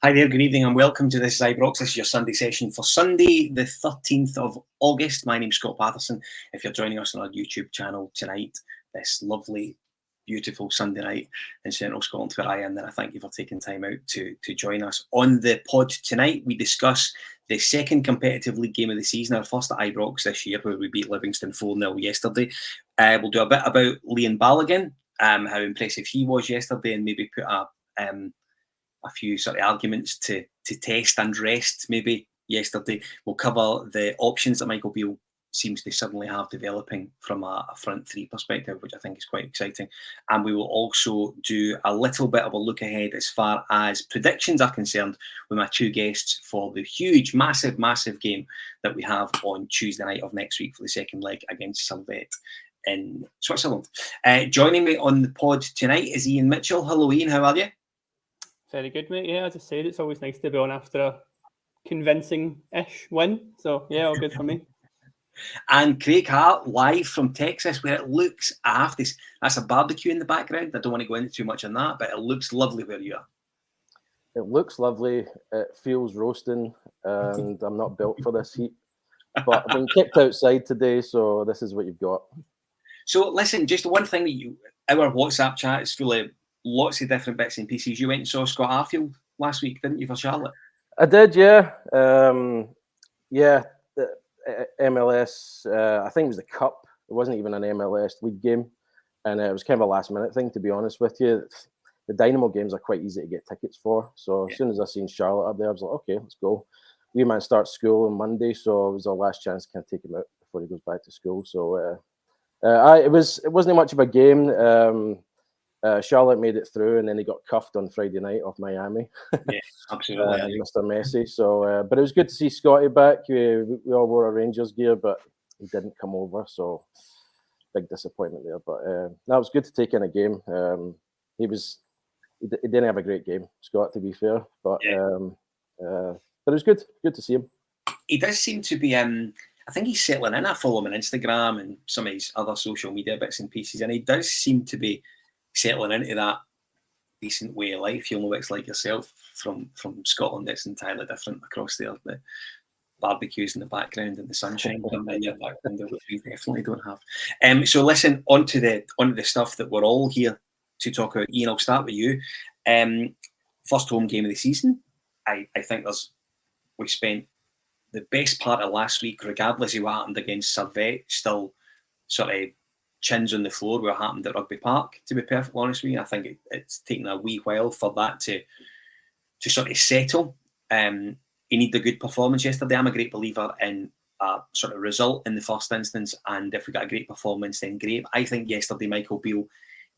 Hi there, good evening and welcome to this Is Ibrox. This is your Sunday session for Sunday, the 13th of August. My name's Scott Paterson. If you're joining us on our YouTube channel tonight, this lovely, beautiful Sunday night in Central Scotland where I am, then I thank you for taking time out to join us. On the pod tonight, we discuss the second competitive league game of the season, our first at Ibrox this year, where we beat Livingston 4-0 yesterday. We'll do a bit about Leon Balogun, how impressive he was yesterday, and maybe put a few sort of arguments to test and rest maybe yesterday. We'll cover the options that Michael Beale seems to suddenly have developing from a front three perspective, which I think is quite exciting. And we will also do a little bit of a look ahead as far as predictions are concerned with my two guests for the huge, massive game that we have on Tuesday night of next week for the second leg against Sifuentes in Switzerland. Joining me on the pod tonight is Iain Mitchell. Hello Iain, how are you? Very good, mate. Yeah, as I said, it's always nice to be on after a convincing-ish win. So, yeah, all good for me. And Craig Hart, live from Texas, where it looks, that's a barbecue in the background. I don't want to go into too much on that, but it looks lovely where you are. It looks lovely. It feels roasting, and I'm not built for this heat. But I've been kicked outside today, so this is what you've got. So, listen, just one thing our WhatsApp chat is full of lots of different bits and pieces. You went and saw Scott Arfield last week, didn't you, for Charlotte? I did, yeah. The MLS, I think it was the Cup. It wasn't even an MLS league game. And it was kind of a last-minute thing, to be honest with you. The Dynamo games are quite easy to get tickets for. So as soon as I seen Charlotte up there, I was like, okay, let's go. Wee man starts school on Monday, so it was our last chance to kind of take him out before he goes back to school. So it wasn't much of a game. Charlotte made it through, and then he got cuffed on Friday night off Miami. Yeah, absolutely. Mr. Messi. So, but it was good to see Scotty back. We all wore our Rangers gear, but he didn't come over. So, big disappointment there. But that was good to take in a game. He didn't have a great game, Scott, to be fair. But it was good to see him. He does seem to be. I think he's settling in. I follow him on Instagram and some of his other social media bits and pieces, and he does seem to be settling into that decent way of life. You'll know what it's like yourself from Scotland. It's entirely different across there. The barbecues in the background and the sunshine in your background, which we definitely don't have. So listen, onto the stuff that we're all here to talk about. Iain, I'll start with you. First home game of the season. I think we spent the best part of last week, regardless of what happened against Sifuentes, still sort of chins on the floor where it happened at Rugby Park, to be perfectly honest with you. I think it's taken a wee while for that to sort of settle. You need a good performance yesterday. I'm a great believer in a sort of result in the first instance, and if we got a great performance, then great. I think yesterday Michael Beale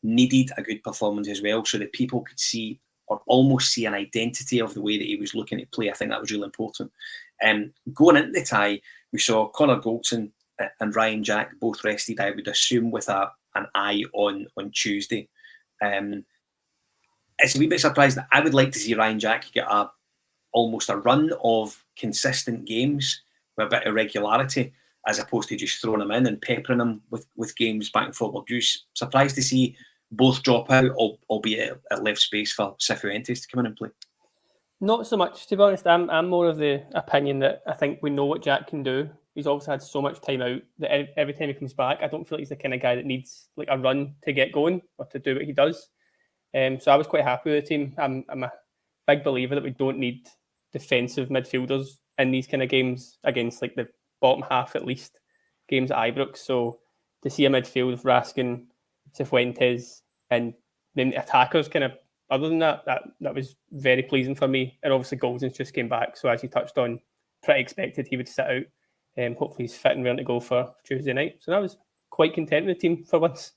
needed a good performance as well, so that people could see or almost see an identity of the way that he was looking at play. I think that was really important. Going into the tie, we saw Connor Goldson and Ryan Jack both rested, I would assume, with an eye on Tuesday. It's a wee bit surprised that I would like to see Ryan Jack get almost a run of consistent games with a bit of regularity, as opposed to just throwing him in and peppering him with games back and forth. Were you surprised to see both drop out, albeit it left space for Sifuentes to come in and play? Not so much, to be honest. I'm more of the opinion that I think we know what Jack can do. He's obviously had so much time out that every time he comes back, I don't feel like he's the kind of guy that needs like a run to get going or to do what he does. So I was quite happy with the team. I'm a big believer that we don't need defensive midfielders in these kind of games against like the bottom half, at least, games at Ibrox. So to see a midfield of Raskin, Sifuentes, and then the attackers kind of, other than that was very pleasing for me. And obviously Goldson's just came back, so as you touched on, pretty expected he would sit out. Hopefully he's fit and ready to go for Tuesday night. So I was quite content with the team for once.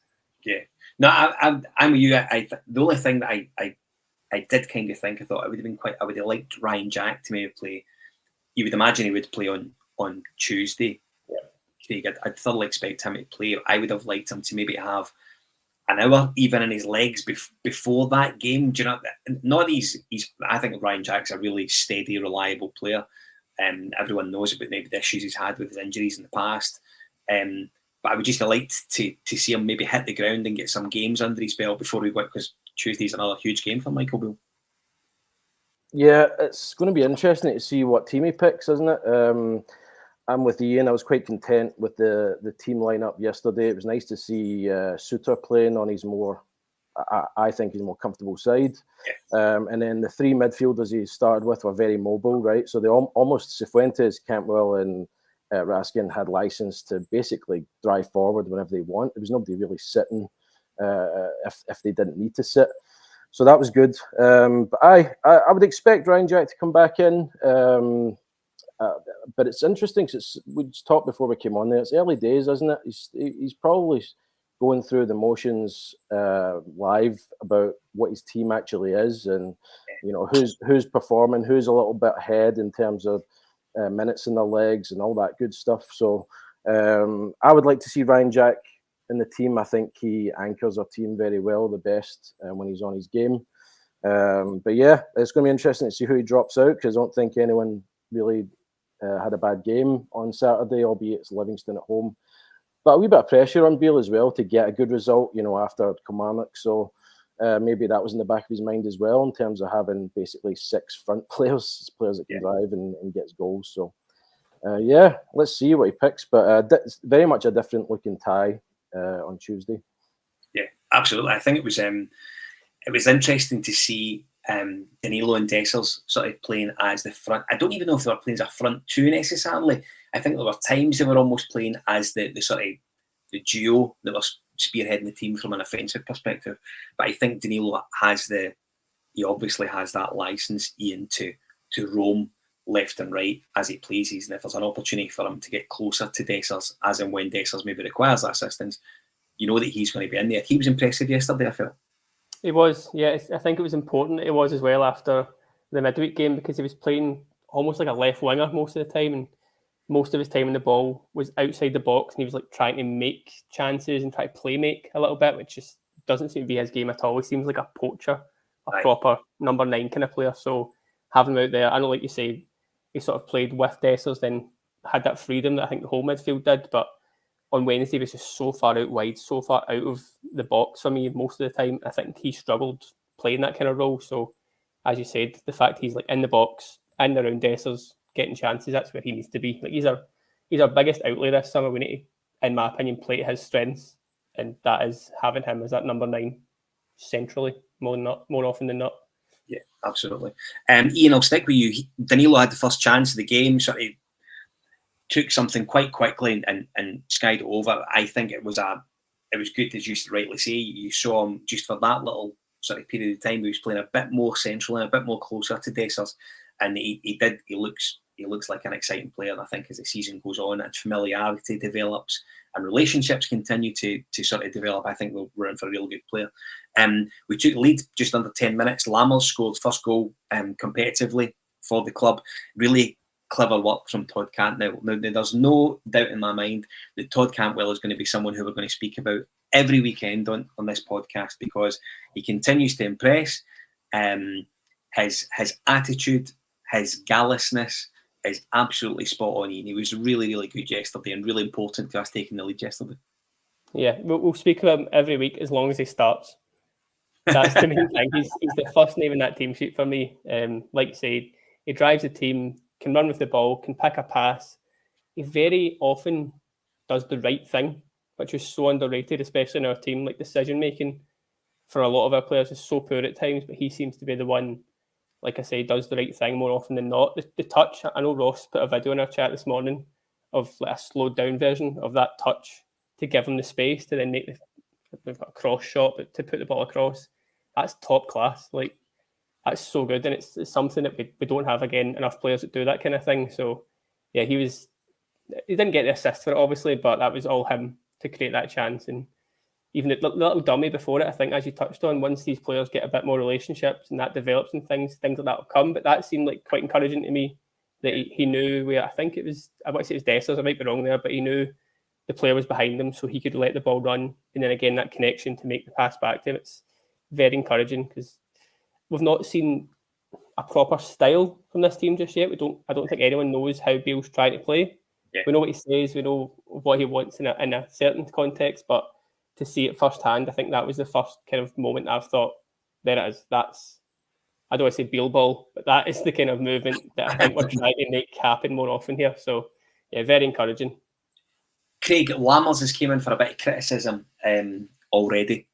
Yeah. No, I'm with you. The only ththing that I did kind of think, I thought I would have liked Ryan Jack to maybe play. You would imagine he would play on Tuesday. Yeah. I'd thoroughly expect him to play. I would have liked him to maybe have an hour even in his legs before that game. Do you know? Not he's. I think Ryan Jack's a really steady, reliable player. Everyone knows about maybe the issues he's had with his injuries in the past. But I would just like to see him maybe hit the ground and get some games under his belt before we go, because Tuesday's another huge game for Michael Beale. Yeah, it's going to be interesting to see what team he picks, isn't it? I'm with Ian. I was quite content with the team lineup yesterday. It was nice to see Souttar playing on his more, I think, his more comfortable side. And then the three midfielders he started with were very mobile, right? So they almost Sifuentes, Cantwell, and Raskin had license to basically drive forward whenever they want. There was nobody really sitting if they didn't need to sit. So that was good. But I would expect Ryan Jack to come back in. But it's interesting because we just talked before we came on there. It's early days, isn't it? He's probably going through the motions live about what his team actually is, and who's performing, who's a little bit ahead in terms of minutes in their legs and all that good stuff. So I would like to see Ryan Jack in the team. I think he anchors our team very well, the best when he's on his game. But yeah, it's going to be interesting to see who he drops out, because I don't think anyone really had a bad game on Saturday, albeit it's Livingston at home. But a wee bit of pressure on Beale as well to get a good result, after Kilmarnock. So maybe that was in the back of his mind as well, in terms of having basically 6 front players that can drive and gets goals. So yeah, let's see what he picks. But it's very much a different looking tie on Tuesday. Yeah, absolutely. I think it was interesting to see Danilo and Dessers sort of playing as the front. I don't even know if they were playing as a front two necessarily. I think there were times they were almost playing as the sort of the duo that was spearheading the team from an offensive perspective. But I think Danilo he obviously has that license, Ian, to roam left and right as he pleases. And if there's an opportunity for him to get closer to Dessers, as and when Dessers maybe requires that assistance, you know that he's going to be in there. He was impressive yesterday, I felt. He was, yeah. I think it was important that he was as well after the midweek game, because he was playing almost like a left winger most of the time, and most of his time in the ball was outside the box, and he was like trying to make chances and try to play make a little bit, which just doesn't seem to be his game at all. He seems like a poacher, proper number 9 kind of player. So having him out there, I know, like you say, he sort of played with Dessers, then had that freedom that I think the whole midfield did, but on Wednesday was just so far out wide, so far out of the box for me most of the time. I think he struggled playing that kind of role. So, as you said, the fact he's like in the box, in around Dessers, getting chances, that's where he needs to be. Like he's our biggest outlay this summer. We need to, in my opinion, play to his strengths, and that is having him as that number 9 centrally more often than not. Yeah, absolutely. Ian, I'll stick with you. Danilo had the first chance of the game, sort of took something quite quickly and skied it over. I think it was good, as you rightly say. You saw him just for that little sort of period of time. He was playing a bit more central and a bit more closer to Dessers, and he looks like an exciting player. And I think as the season goes on and familiarity develops and relationships continue to sort of develop, I think we're in for a real good player. We took the lead just under 10 minutes. Lammers scored first goal competitively for the club. Really clever work from Todd Cantwell. Now, there's no doubt in my mind that Todd Cantwell is going to be someone who we're going to speak about every weekend on this podcast, because he continues to impress. His attitude, his gallousness is absolutely spot on. And he was really, really good yesterday, and really important to us taking the lead yesterday. Yeah, we'll speak about him every week as long as he starts. That's the main thing. He's the first name in that team sheet for me. Like you said, he drives the team, can run with the ball, can pick a pass. He very often does the right thing, which is so underrated, especially in our team. Like decision making for a lot of our players is so poor at times, but he seems to be the one, like I say, does the right thing more often than not. The touch, I know Ross put a video in our chat this morning of like a slowed down version of that touch to give him the space to then make we've got a cross shot, but to put the ball across, that's top class. Like that's so good, and it's something that we don't have enough players that do that kind of thing. So yeah, he didn't get the assist for it obviously, but that was all him to create that chance. And even the little dummy before it, I think, as you touched on, once these players get a bit more relationships and that develops and things like that will come. But that seemed like quite encouraging to me, that he knew where, I want to say it was Dessers, I might be wrong there, but he knew the player was behind him, so he could let the ball run, and then again that connection to make the pass back to him. It's very encouraging, because we've not seen a proper style from this team just yet. I don't think anyone knows how Beale's trying to play. Yeah. We know what he says, we know what he wants in a certain context, but to see it firsthand, I think that was the first kind of moment I've thought, there it is. I don't want to say Bilbao, but that is the kind of movement that I think we're trying to make happen more often here. So, yeah, very encouraging. Craig, Lammers has came in for a bit of criticism already,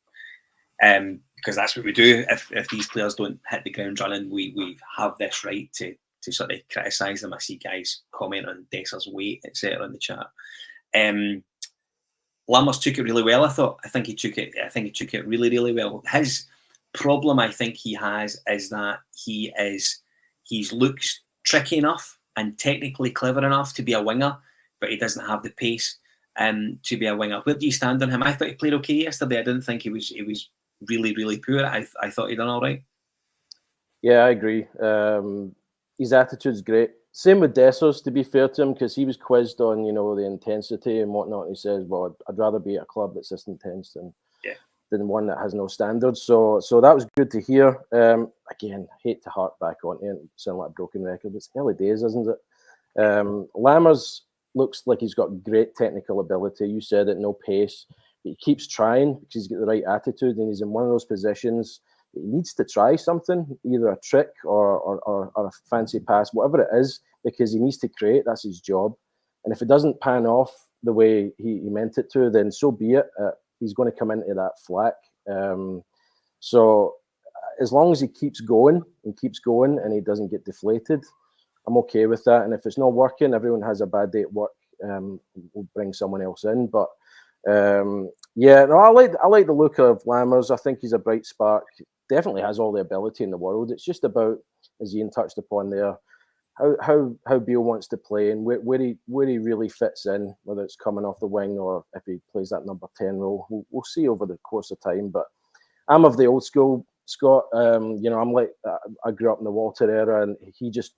because that's what we do. If these players don't hit the ground running, we have this right to sort of criticise them. I see guys comment on Dessers' weight, etc. in the chat. Lammers took it really well. I think he took it really, really well. His problem, I think he has, is that he looks tricky enough and technically clever enough to be a winger, but he doesn't have the pace to be a winger. Where do you stand on him? I thought he played okay yesterday. I didn't think he was really, really poor. I thought he done all right. Yeah, I agree. His attitude's great. Same with Dessers, to be fair to him, because he was quizzed on, the intensity and whatnot. And he says, "Well, I'd rather be at a club that's this intense than one that has no standards." So that was good to hear. Again, hate to harp back on it and sound like a broken record. It's early days, isn't it? Lammers looks like he's got great technical ability. You said it, no pace. But he keeps trying because he's got the right attitude, and he's in one of those positions. He needs to try something, either a trick or a fancy pass, whatever it is, because he needs to create. That's his job. And if it doesn't pan off the way he meant it to, then so be it. He's going to come into that flak. So as long as he keeps going and he doesn't get deflated, I'm okay with that. And if it's not working, everyone has a bad day at work. We'll bring someone else in. But I like the look of Lammers. I think he's a bright spark. Definitely has all the ability in the world. It's just about, as Ian touched upon there, how Beale wants to play and where he really fits in, whether it's coming off the wing or if he plays that number 10 role. We'll see over the course of time. But I'm of the old school, Scott. I'm like, I grew up in the Walter era, and he just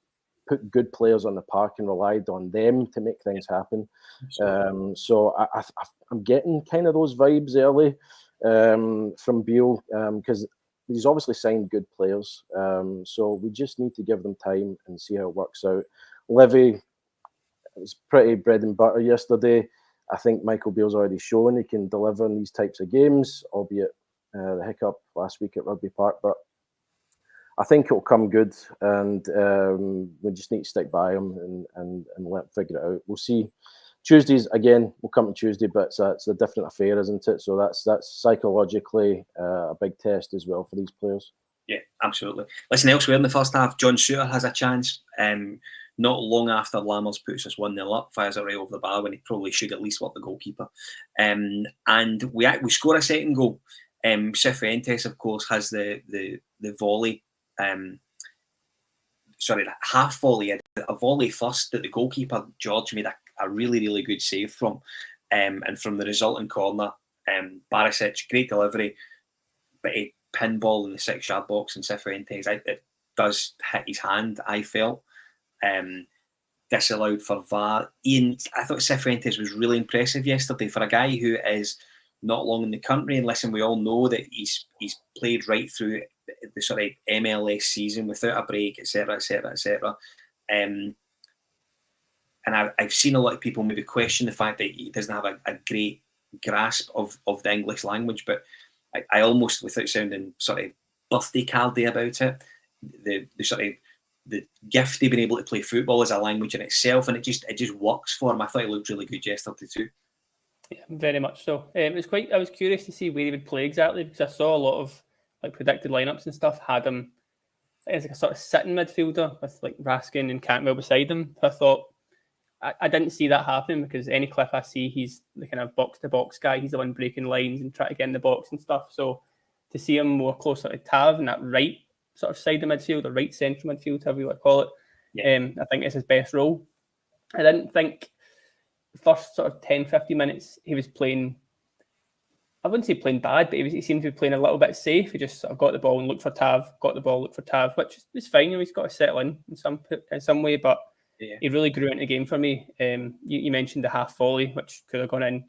put good players on the park and relied on them to make things happen. So I'm getting kind of those vibes early from Beale, because he's obviously signed good players. So we just need to give them time and see how it works out. Livy was pretty bread and butter yesterday. I think Michael Beale's already shown he can deliver in these types of games, albeit the hiccup last week at Rugby Park. But I think it'll come good, and we just need to stick by him and let him figure it out. We'll see. Tuesdays, again, we'll come to Tuesday, but it's a different affair, isn't it? So that's psychologically a big test as well for these players. Yeah, absolutely. Listen, elsewhere in the first half, John Souttar has a chance. Not long after Lammers puts us 1-0 up, fires it right over the bar when he probably should at least work the goalkeeper. And we score a second goal. Sifuentes, of course, has the volley. Half volley, a volley first that the goalkeeper George made a really, really good save from, and from the resulting corner, Barisic, great delivery, but a pinball in the 6-yard box, and Sifuentes, it does hit his hand, I felt. Disallowed for VAR. Ian, I thought Sifuentes was really impressive yesterday for a guy who is not long in the country, and listen, we all know that he's played right through the sort of MLS season without a break, etc., etc., etc. And I've seen a lot of people maybe question the fact that he doesn't have a great grasp of the English language, but I almost, without sounding sort of birthday cardy about it, the sort of the gift of being able to play football as a language in itself, and it just works for him. I thought he looked really good yesterday too. Yeah, very much so. I was curious to see where he would play exactly, because I saw a lot of predicted lineups and stuff had him as a sort of sitting midfielder with Raskin and Cantwell beside him. I thought I didn't see that happening, because any clip I see, he's the kind of box to box guy. He's the one breaking lines and trying to get in the box and stuff. So to see him more closer to Tav in that right sort of side of midfield, or right central midfield, however you want to call it, I think it's his best role. I didn't think the first sort of 10-15 minutes he was playing, I wouldn't say playing bad, but he seemed to be playing a little bit safe. He just sort of got the ball and looked for Tav, which is fine. He's got to settle in some way, but he really grew into the game for me. You mentioned the half volley, which could have gone in.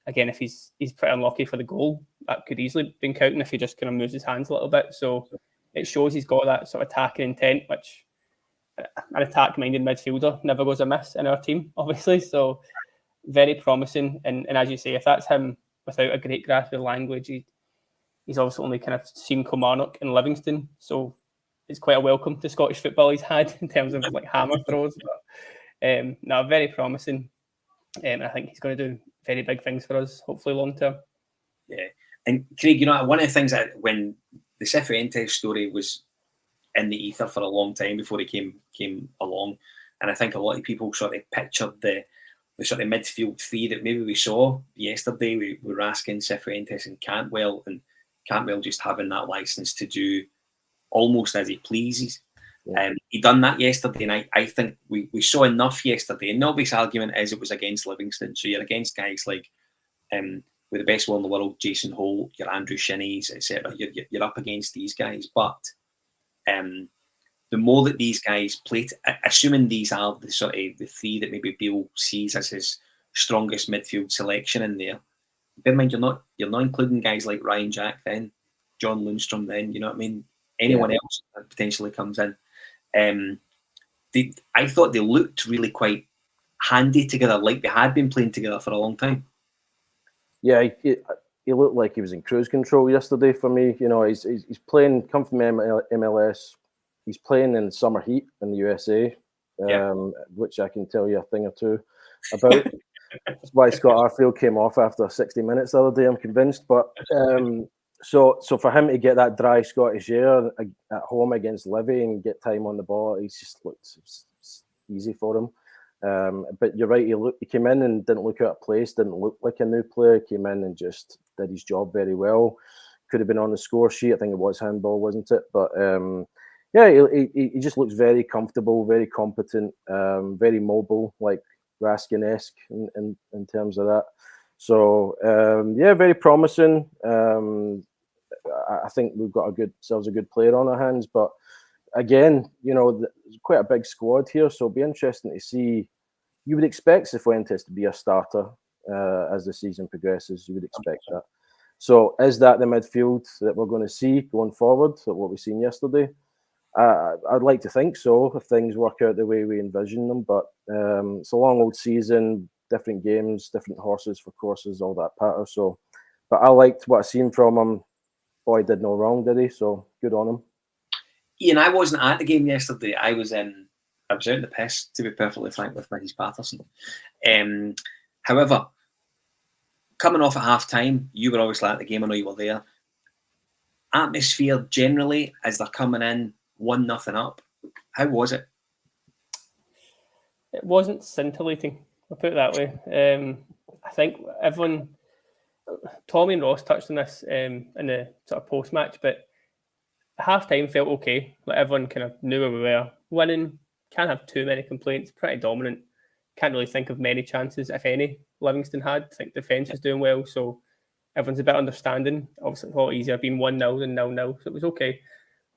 Again, if he's pretty unlucky for the goal, that could easily been counting if he just kind of moves his hands a little bit. So it shows he's got that sort of attacking intent, which an attack-minded midfielder never goes amiss in our team, obviously. So very promising. And as you say, if that's him without a great grasp of the language, he's also only kind of seen Kilmarnock and Livingston. So it's quite a welcome to Scottish football he's had in terms of like hammer throws. But no, very promising. I think he's going to do very big things for us, hopefully long term. Yeah, and Craig, you know, one of the things that when the Sifuentes story was in the ether for a long time before he came along, and I think a lot of people sort of pictured the sort of midfield three that maybe we saw yesterday. We were asking Sifuentes and Cantwell just having that license to do almost as he pleases. Yeah. He done that yesterday, and I think we saw enough yesterday. And the obvious argument is it was against Livingston, so you're against guys like with the best one in the world, Jason Holt, your Andrew Shinnies, etc. You're up against these guys, but the more that these guys play, assuming these are the sort of the three that maybe Bill sees as his strongest midfield selection in there. Bear in mind, you're not including guys like Ryan Jack, then John Lundstrom, then you know what I mean. Anyone else that potentially comes in. I thought they looked really quite handy together, like they had been playing together for a long time. Yeah, he looked like he was in cruise control yesterday for me. You know, he's playing, come from MLS. He's playing in summer heat in the USA, which I can tell you a thing or two about. That's why Scott Arfield came off after 60 minutes the other day, I'm convinced. But so for him to get that dry Scottish air at home against Livy and get time on the ball, he's just looked easy for him. But you're right, he came in and didn't look out of place, didn't look like a new player. Came in and just did his job very well. Could have been on the score sheet. I think it was handball, wasn't it? But he just looks very comfortable, very competent, very mobile, like Raskin-esque in terms of that. So very promising. I think we've got a good player on our hands. But again, you know, there's quite a big squad here, so it'll be interesting to see. You would expect Cifuentes to be a starter as the season progresses. You would expect that. So is that the midfield that we're going to see going forward, what we've seen yesterday? I'd like to think so, if things work out the way we envision them. But it's a long old season, different games, different horses for courses, all that patter. So, but I liked what I seen from him. Boy, did no wrong, did he? So good on him. Ian, I wasn't at the game yesterday. I was out in the piss, to be perfectly frank, with Mrs. Paterson. However, coming off at half time, you were obviously at the game. I know you were there. Atmosphere generally, as they're coming in 1-0 up, how was it? It wasn't scintillating, I'll put it that way. I think everyone, Tommy and Ross touched on this in the sort of post-match, but half time felt okay. Like everyone kind of knew where we were. Winning, can't have too many complaints, pretty dominant. Can't really think of many chances, if any, Livingston had. I think defence was doing well, so everyone's a bit understanding. Obviously, it's a lot easier being 1-0 than 0-0, so it was okay.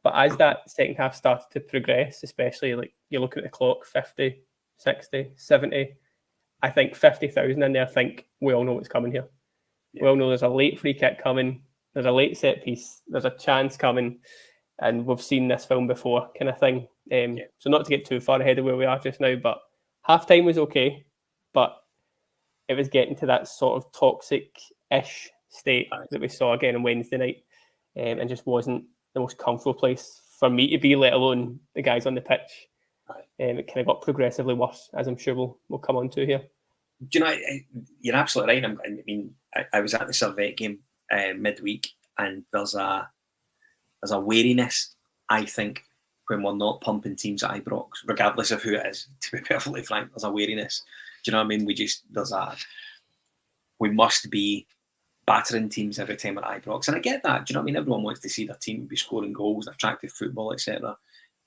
But as that second half started to progress, especially like you're looking at the clock, 50, 60, 70, I think 50,000 in there, I think we all know what's coming here. Yeah. We all know there's a late free kick coming, there's a late set piece, there's a chance coming, and we've seen this film before, kind of thing. So not to get too far ahead of where we are just now, but half-time was okay, but it was getting to that sort of toxic-ish state that we saw again on Wednesday night, and just wasn't the most comfortable place for me to be, let alone the guys on the pitch. It kind of got progressively worse, as I'm sure we'll come on to here. Do you know, you're absolutely right. I mean, I was at the Servette game midweek, and there's a wariness, I think, when we're not pumping teams at Ibrox, regardless of who it is, to be perfectly frank. There's a wariness. Do you know what I mean? We must be battering teams every time at Ibrox. And I get that. Do you know what I mean? Everyone wants to see their team be scoring goals, attractive football, etc.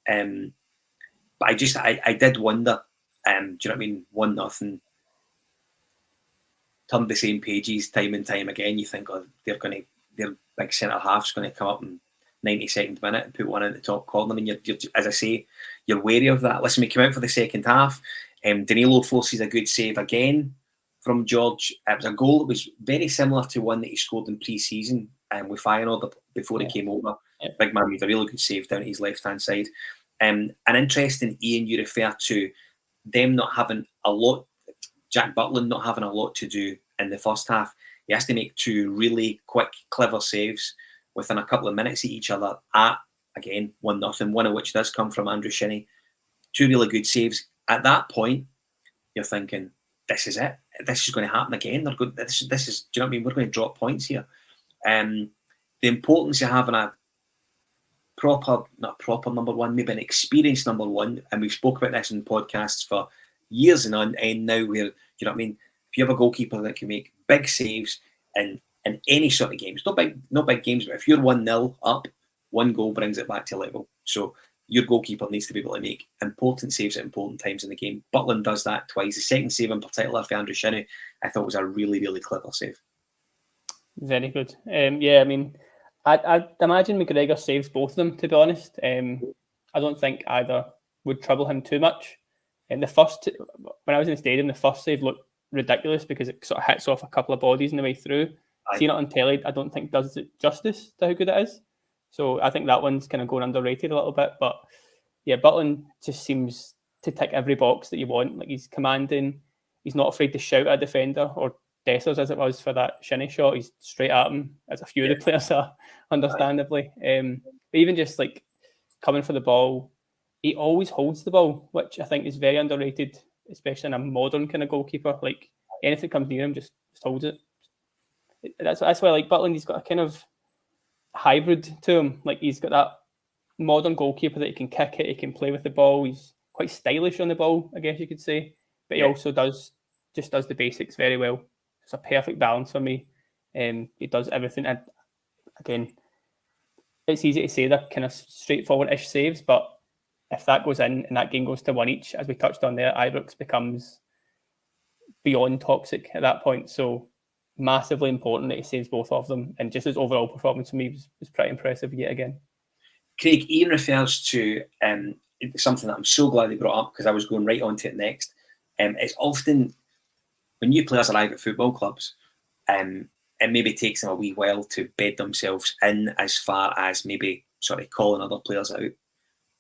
But I did wonder, do you know what I mean? 1-0, turned the same pages time and time again. You think, oh, their big centre half's going to come up in 92nd minute and put one in the top corner. I mean, you're, as I say, you're wary of that. Listen, we came out for the second half. Danilo forces a good save again from George. It was a goal that was very similar to one that he scored in pre-season with Feyenoord before he came over. Yeah. Big man made a really good save down at his left-hand side. An interesting, Ian, you refer to them not having a lot, Jack Butland not having a lot to do in the first half. He has to make two really quick, clever saves within a couple of minutes of each other at again, 1-0, one of which does come from Andrew Shinnie. 2 really good saves. At that point, you're thinking, this is it. This is going to happen again. This is, do you know what I mean? We're going to drop points here. The importance of having a not proper number one, maybe an experienced number one, and we've spoke about this in podcasts for years and on end now, where, you know what I mean, if you have a goalkeeper that can make big saves in any sort of games, not big games, but if you're 1-0 up, 1 goal brings it back to level. So your goalkeeper needs to be able to make important saves at important times in the game. Butland does that twice. The second save in particular for Andrew Shinnie, I thought was a really, really clever save. Very good. Yeah, I mean, I'd imagine McGregor saves both of them, to be honest. I don't think either would trouble him too much. And when I was in the stadium, the first save looked ridiculous because it sort of hits off a couple of bodies on the way through. Seeing it on telly, I don't think does it justice to how good it is. So I think that one's kind of going underrated a little bit. But yeah, Butland just seems to tick every box that you want. Like, he's commanding, he's not afraid to shout at a defender, or Dessers as it was for that Shinnie shot. He's straight at him, as a few of the players are, understandably. But even just like coming for the ball, he always holds the ball, which I think is very underrated, especially in a modern kind of goalkeeper. Like, anything that comes near him just holds it. That's why I like Butland. He's got a kind of hybrid to him. Like, he's got that modern goalkeeper that he can kick it, he can play with the ball. He's quite stylish on the ball, I guess you could say. But he also does the basics very well. It's a perfect balance for me. He does everything. And again, it's easy to say they're kind of straightforward-ish saves, but if that goes in and that game goes to 1 each, as we touched on there, Ibrox becomes beyond toxic at that point. So massively important that he saves both of them. And just his overall performance for me was pretty impressive yet again. Craig, Ian refers to something that I'm so glad he brought up, because I was going right on to it next. It's often, when new players arrive at football clubs, it maybe takes them a wee while to bed themselves in, as far as maybe calling other players out.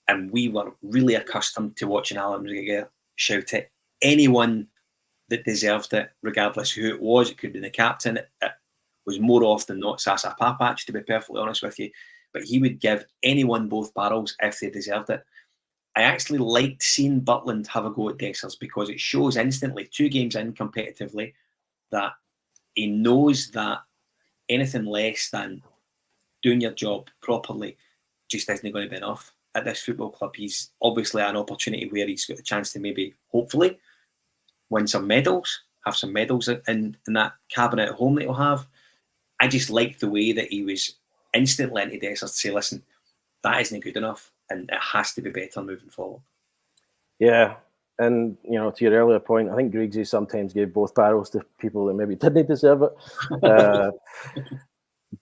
And we were really accustomed to watching Alan McGregor shout at anyone that deserved it, regardless who it was. It could be the captain. It was more often not Sasa Papac, to be perfectly honest with you. But he would give anyone both barrels if they deserved it. I actually liked seeing Butland have a go at Dessers, because it shows instantly, 2 games in competitively, that he knows that anything less than doing your job properly just isn't going to be enough at this football club. He's obviously at an opportunity where he's got a chance to maybe, hopefully, win some medals, have some medals in that cabinet at home that he'll have. I just liked the way that he was instantly into Dessers to say, listen, that isn't good enough, and it has to be better moving forward. Yeah, and to your earlier point, I think Griggsy sometimes gave both barrels to people that maybe didn't deserve it.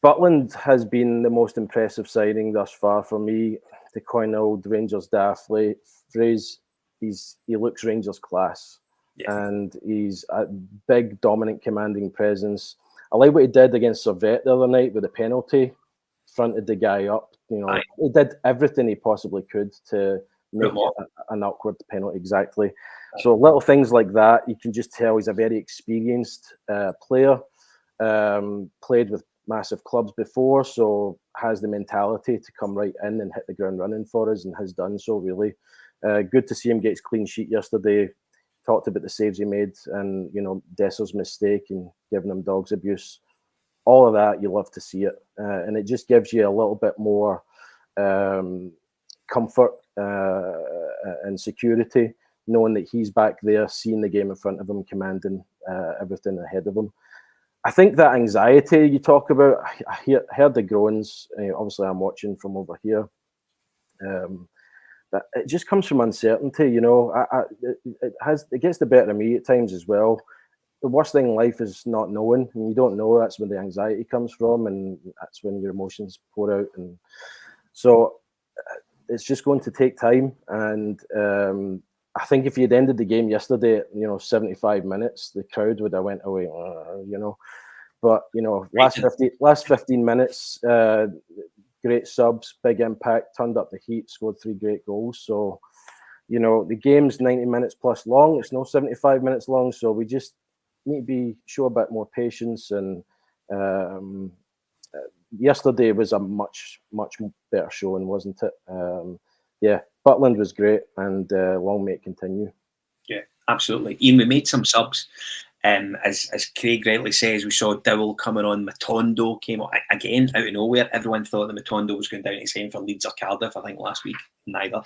Butland has been the most impressive signing thus far for me. To coin the old Rangers daftly phrase, he looks Rangers class. Yeah. And he's a big, dominant, commanding presence. I like what he did against Servette the other night with the penalty. Fronted the guy up. He did everything he possibly could to make it an awkward penalty. Exactly. So little things like that, you can just tell he's a very experienced player. Played with massive clubs before, so has the mentality to come right in and hit the ground running for us, and has done so really. Good to see him get his clean sheet yesterday. Talked about the saves he made, and Dessers' mistake and giving him dog's abuse. All of that, you love to see it, and it just gives you a little bit more comfort and security, knowing that he's back there, seeing the game in front of him, commanding everything ahead of him. I think that anxiety you talk about, I heard the groans. Obviously, I'm watching from over here. But it just comes from uncertainty, it gets the better of me at times as well. The worst thing in life is not knowing, and you don't know. That's where the anxiety comes from, and that's when your emotions pour out. And so it's just going to take time. And I think if you'd ended the game yesterday at 75 minutes, the crowd would have went away, But last 15 minutes, great subs, big impact, turned up the heat, scored 3 great goals. So, the game's 90 minutes plus long. It's no 75 minutes long. So we just need to show a bit more patience and yesterday was a much better showing, wasn't it? Yeah, Butland was great, and long may it continue. Yeah, absolutely. Ian, we made some subs. As Craig rightly says, we saw Dowell coming on. Matondo came on again out of nowhere. Everyone thought that Matondo was going down to sign for Leeds or Cardiff. I think last week, neither.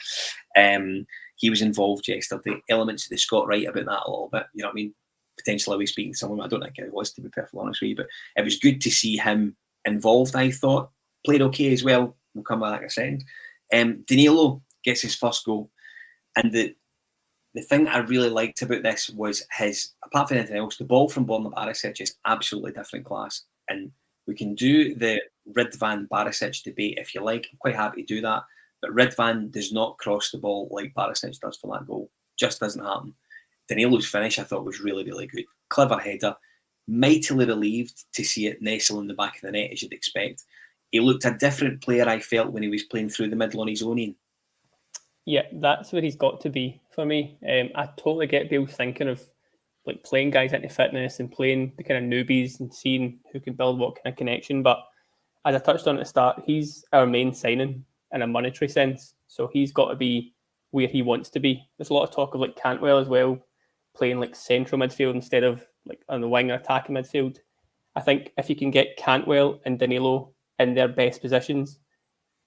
He was involved yesterday. Elements of the Scott right about that a little bit. You know what I mean? Potentially we speaking to someone. I don't think it was, to be perfectly honest with you, but it was good to see him involved. I thought played okay as well. We'll come back a second. Danilo gets his first goal, and the thing I really liked about this was his, apart from anything else, the ball from Borna Barisic is absolutely different class. And we can do the Ridvan Barisic debate if you like. I'm quite happy to do that. But Ridvan does not cross the ball like Barisic does for that goal. Just doesn't happen. Danilo's finish, I thought, was really, really good. Clever header. Mightily relieved to see it nestle in the back of the net, as you'd expect. He looked a different player, I felt, when he was playing through the middle on his own. Ian. Yeah, that's where he's got to be for me. I totally get Bale's thinking of like playing guys into fitness and playing the kind of newbies and seeing who can build what kind of connection. But as I touched on at the start, he's our main signing in a monetary sense. So he's got to be where he wants to be. There's a lot of talk of like Cantwell as well, playing like central midfield instead of like on the wing or attacking midfield. I think if you can get Cantwell and Danilo in their best positions,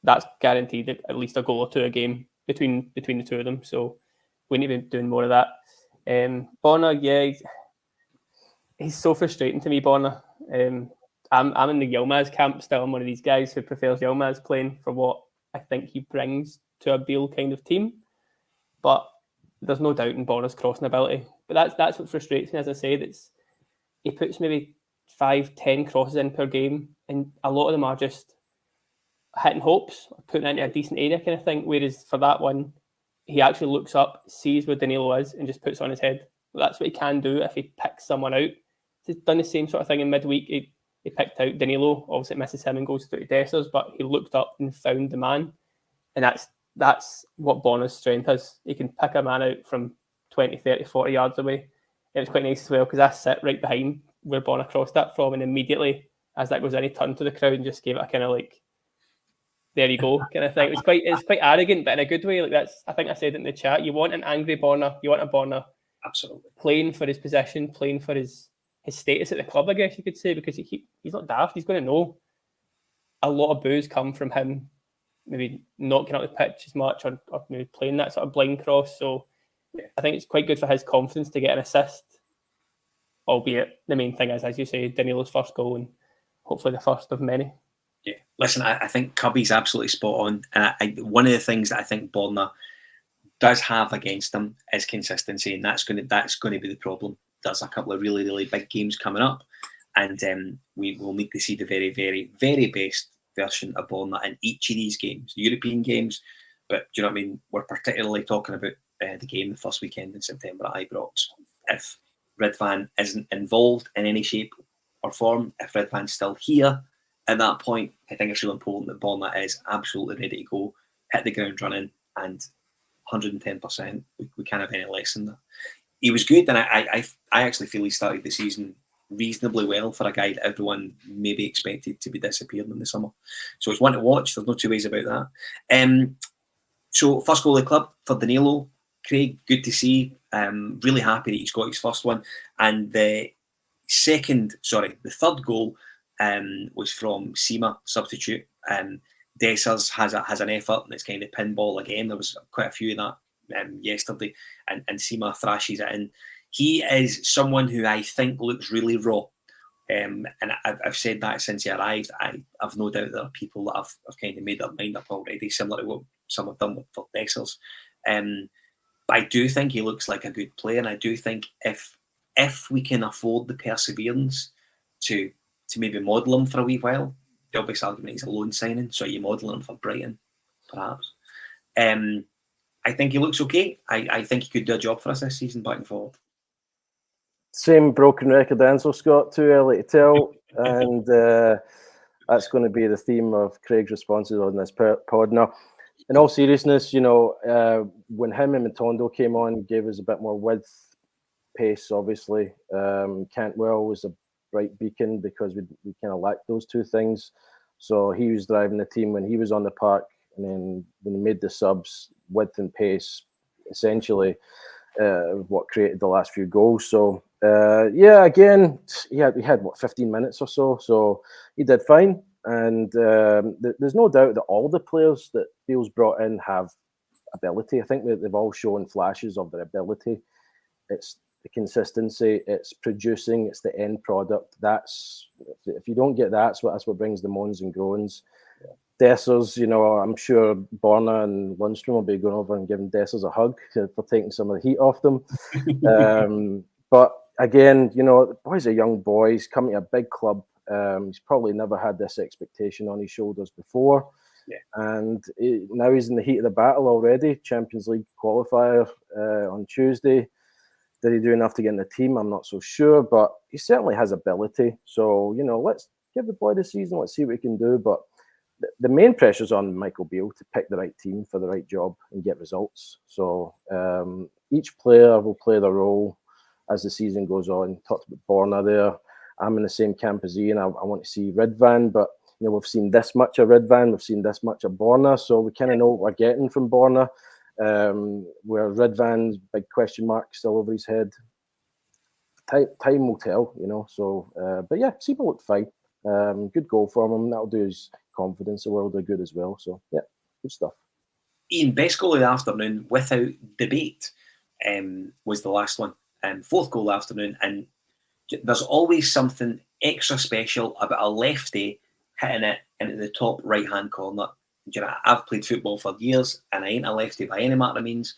that's guaranteed at least a goal or two a game between the two of them. So we need to be doing more of that. Borna, yeah, he's so frustrating to me, Borna. I'm in the Yilmaz camp still. I'm one of these guys who prefers Yilmaz playing for what I think he brings to a Bale kind of team. But there's no doubt in Borna's crossing ability. But that's what frustrates me, as I said. He puts maybe 5-10 crosses in per game, and a lot of them are just hitting hopes, putting into a decent area kind of thing. Whereas for that one, he actually looks up, sees where Danilo is, and just puts it on his head. That's what he can do if he picks someone out. He's done the same sort of thing in midweek. He picked out Danilo. Obviously, it misses him and goes through to Dessers, but he looked up and found the man. And that's what Borna's strength is. He can pick a man out from 20, 30, 40 yards away. And it was quite nice as well because I sit right behind where Borna crossed that from, and immediately as that goes in, he turned to the crowd and just gave it a kind of like, there you go, kind of thing. It's quite arrogant, but in a good way. Like that's, I think I said it in the chat. You want an angry Borna. You want a Borna absolutely playing for his position, playing for his status at the club, I guess you could say, because he's not daft. He's going to know a lot of boos come from him, maybe not getting out the pitch as much, or maybe playing that sort of blind cross. So yeah, I think it's quite good for his confidence to get an assist. Albeit the main thing is, as you say, Danilo's first goal and hopefully the first of many. Yeah, listen, I think Cubby's absolutely spot on. And one of the things that I think Borna does have against him is consistency, and that's going to be the problem. There's a couple of really, really big games coming up, and we will need to see the very, very, very best version of Borna in each of these games, European games. But do you know what I mean? We're particularly talking about the game the first weekend in September at Ibrox. If Ridvan isn't involved in any shape or form, if Ridvan's still here, at that point, I think it's really important that Borna is absolutely ready to go, hit the ground running, and 110%. We can't have any less than that. He was good, and I actually feel he started the season reasonably well for a guy that everyone maybe expected to be disappearing in the summer. So it's one to watch. There's no two ways about that. So first goal of the club for Danilo. Craig, good to see. Really happy that he's got his first one. And the third goal was from Sima, substitute. Dessers has an effort, and it's kind of pinball again. There was quite a few of that yesterday, and Sima thrashes it in. He is someone who I think looks really raw, and I've said that since he arrived. I've no doubt there are people that have kind of made their mind up already, similar to what some have done for Dessers. But I do think he looks like a good player, and I do think if we can afford the perseverance to maybe model him for a wee while, the obvious argument is a loan signing, so you model him for Brighton, perhaps. I think he looks okay. I think he could do a job for us this season, back and forward. Same broken record answer, Scott. Too early to tell, and that's going to be the theme of Craig's responses on this pod. Now, in all seriousness, you know, when him and Matondo came on, gave us a bit more width, pace. Obviously, Cantwell was a bright beacon because we kind of lacked those two things. So he was driving the team when he was on the park, and then when he made the subs, width and pace, essentially what created the last few goals. So again, he had what, 15 minutes or so, so he did fine. And there's no doubt that all the players that Beale's brought in have ability. I think that they've all shown flashes of their ability. It's the consistency, it's producing, it's the end product. That's, if you don't get that, that's what brings the moans and groans. Dessers, I'm sure Borna and Lundstrom will be going over and giving Dessers a hug for taking some of the heat off them. But again, the boy's a young boy. He's coming to a big club. He's probably never had this expectation on his shoulders before. Yeah. And now he's in the heat of the battle already. Champions League qualifier on Tuesday. Did he do enough to get in the team? I'm not so sure, but he certainly has ability. So, let's give the boy the season. Let's see what he can do. But the main pressure's on Michael Beale to pick the right team for the right job and get results. So each player will play their role as the season goes on. Talked about Borna there. I'm in the same camp as Ian. I want to see Ridvan, but we've seen this much of Ridvan, we've seen this much of Borna, so we kind of know what we're getting from Borna. Where Ridvan's big question mark still over his head. Time will tell, So, but yeah, Sima looked fine. Good goal for him. That'll do his confidence a world of good as well. So yeah, good stuff. Ian, best goal of the afternoon without debate was the last one. Fourth goal of the afternoon, and there's always something extra special about a lefty hitting it into the top right-hand corner. I've played football for years, and I ain't a lefty by any matter of means.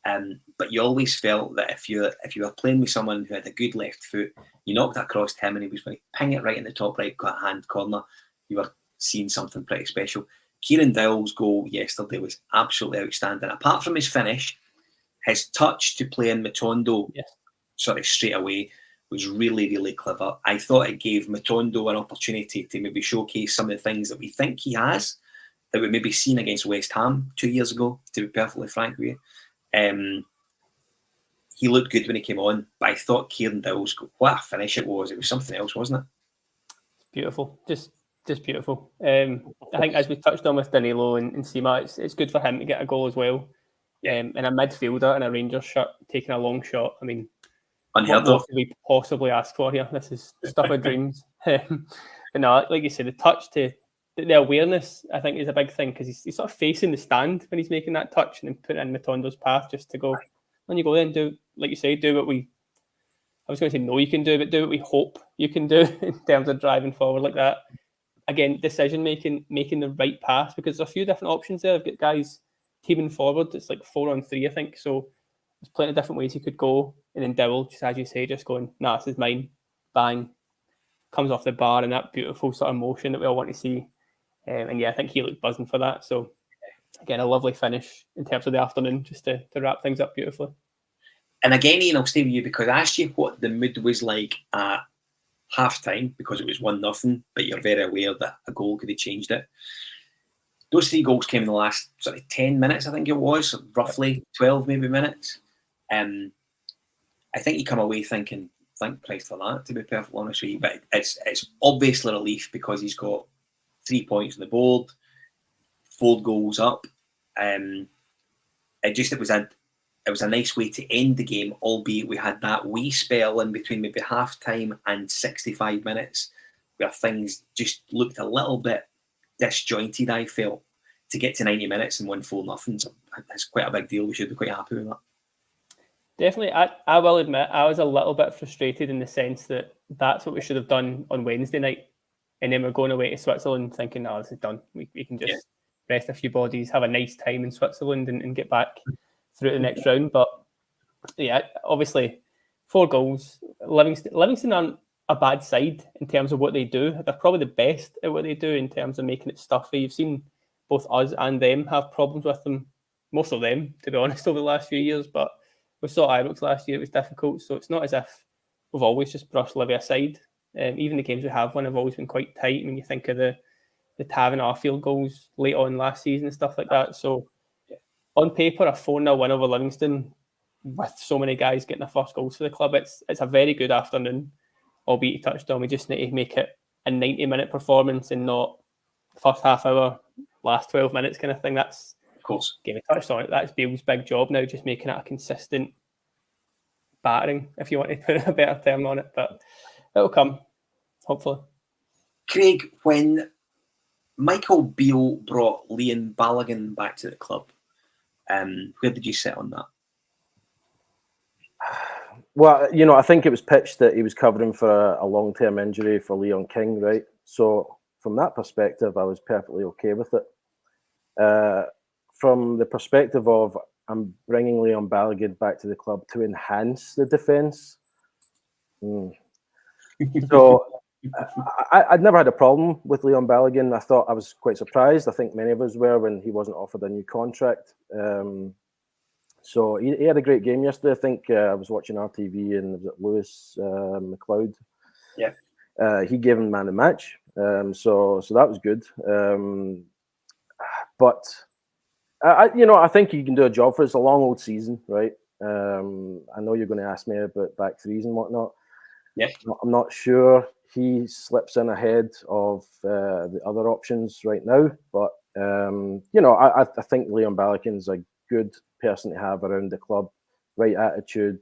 But you always felt that if you were playing with someone who had a good left foot, you knocked it across him and he was going to ping it right in the top right-hand corner. You were seeing something pretty special. Kieran Dowell's goal yesterday was absolutely outstanding. Apart from his finish, his touch to play in Matondo straight away was really, really clever. I thought it gave Matondo an opportunity to maybe showcase some of the things that we think he has, that we maybe seen against West Ham 2 years ago, to be perfectly frank with you. He looked good when he came on, but I thought Kieran Dowell's goal, what a finish it was. It was something else, wasn't it? Beautiful. Just beautiful. I think, as we touched on with Danilo and Sima, it's good for him to get a goal as well. And a midfielder in a Rangers shirt taking a long shot. I mean, unheard what of. could we possibly ask for here? This is stuff of dreams. But no, like you said, the touch to the awareness, I think, is a big thing, because he's sort of facing the stand when he's making that touch and then putting in Matondo's path just to go. When you go in, do, like you say, do what we, I was going to say no you can do, but do what we hope you can do in terms of driving forward like that. Again, decision making the right pass, because there's a few different options there. I've got guys teaming forward. It's like 4-on-3, I think. So there's plenty of different ways he could go. And then Dowell, just as you say, just going, nah, this is mine. Bang. Comes off the bar, and that beautiful sort of motion that we all want to see. And yeah, I think he looked buzzing for that. So again, a lovely finish in terms of the afternoon, just to wrap things up beautifully. And again, Ian, I'll stay with you, because I asked you what the mood was like at half-time, because it was 1-0, but you're very aware that a goal could have changed it. Those 3 goals came in the last sort of 10 minutes, I think it was, roughly 12 maybe minutes. I think you come away thinking, thank Christ for that, to be perfectly honest with you. But it's obviously relief, because he's got 3 points on the board, 4 goals up. It was a nice way to end the game, albeit we had that wee spell in between maybe half-time and 65 minutes where things just looked a little bit disjointed, I felt. To get to 90 minutes and win 4-0, it's quite a big deal. We should be quite happy with that. Definitely. I will admit, I was a little bit frustrated in the sense that that's what we should have done on Wednesday night. And then we're going away to Switzerland thinking, no, this is done. We can just rest a few bodies, have a nice time in Switzerland and get back through the next round. But yeah, obviously 4 goals. Livingston aren't a bad side in terms of what they do. They're probably the best at what they do in terms of making it stuffy. You've seen both us and them have problems with them, most of them, to be honest, over the last few years. But we saw Ibrox last year, it was difficult. So it's not as if we've always just brushed Livy aside. Even the games we have won have always been quite tight. When you think of the Tav and Arfield goals late on last season and stuff like that. So on paper, a 4-0 win over Livingston with so many guys getting their first goals for the club, it's a very good afternoon, albeit you touched on. We just need to make it a 90-minute performance and not first half hour, last 12 minutes kind of thing. That's, of course, Game of touched on it. That's Bale's big job now, just making it a consistent battering, if you want to put a better term on it. But it'll come, hopefully. Craig, when Michael Beale brought Leon Balogun back to the club, where did you sit on that? Well, I think it was pitched that he was covering for a long-term injury for Leon King, right? So from that perspective, I was perfectly okay with it. From the perspective of I'm bringing Leon Balogun back to the club to enhance the defence. So I'd never had a problem with Leon Balogun. I thought I was quite surprised. I think many of us were when he wasn't offered a new contract. So he had a great game yesterday. I think I was watching RTV and was it Lewis McLeod? Yeah. He gave him man of the match. So that was good. But I think he can do a job for us. It's a long old season, right? I know you're going to ask me about back threes and whatnot. Yeah. I'm not sure he slips in ahead of the other options right now. But I think Leon Balogun's a good person to have around the club, right attitude.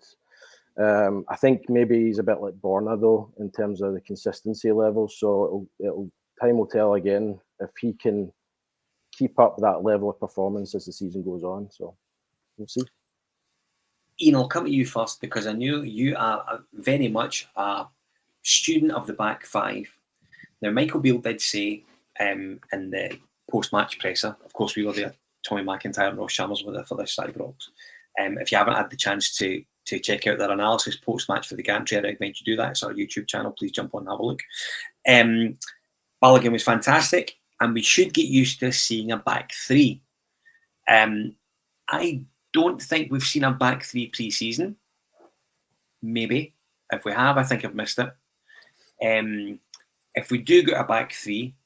I think maybe he's a bit like Borna though in terms of the consistency level. So time will tell again if he can keep up that level of performance as the season goes on. So we'll see. Ian, I'll come to you first because I knew you are very much a student of the back five. Now, Michael Beale did say in the post-match presser, of course, we were there. Tommy McIntyre and Ross Chalmers were there for this Ibrox. If you haven't had the chance to check out their analysis post-match for the gantry, I recommend you do that. It's our YouTube channel. Please jump on and have a look. Balogun was fantastic, and we should get used to seeing a back three. I don't think we've seen a back three pre-season. Maybe. If we have, I think I've missed it. If we do get a back three,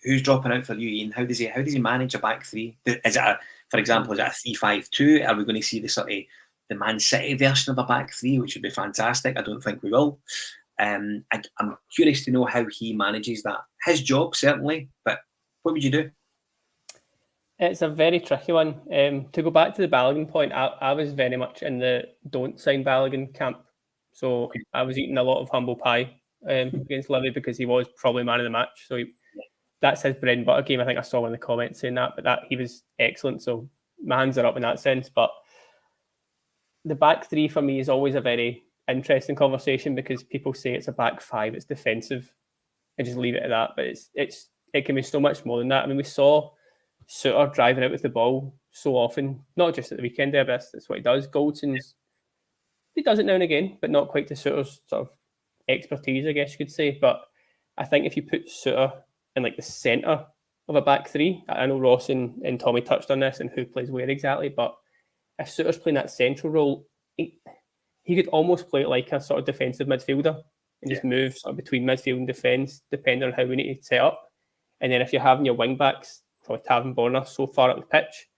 who's dropping out for you, Ian? How does he manage a back three? Is it for example, is it a 3-5-2? Are we going to see the sort of the Man City version of a back three, which would be fantastic? I don't think we will. I'm curious to know how he manages that. His job, certainly, but what would you do? It's a very tricky one. To go back to the Balogun point, I was very much in the don't sign Balogun camp. So I was eating a lot of humble pie against Livy because he was probably man of the match. So that's his bread and butter game. I think I saw in the comments saying that, but that he was excellent. So my hands are up in that sense. But the back three for me is always a very interesting conversation because people say it's a back five, it's defensive, and just leave it at that. But it can be so much more than that. I mean, we saw Souttar driving out with the ball so often, not just at the weekend there, but that's what he does. Goldson's, he does it now and again, but not quite to Souttar's sort of expertise, I guess you could say. But I think if you put Souttar in like the centre of a back three, I know Ross and Tommy touched on this and who plays where exactly, but if Souttar's playing that central role, he could almost play it like a sort of defensive midfielder and just move sort of between midfield and defence, depending on how we need to set up. And then if you're having your wing backs, probably Tav and Borna, so far up the pitch,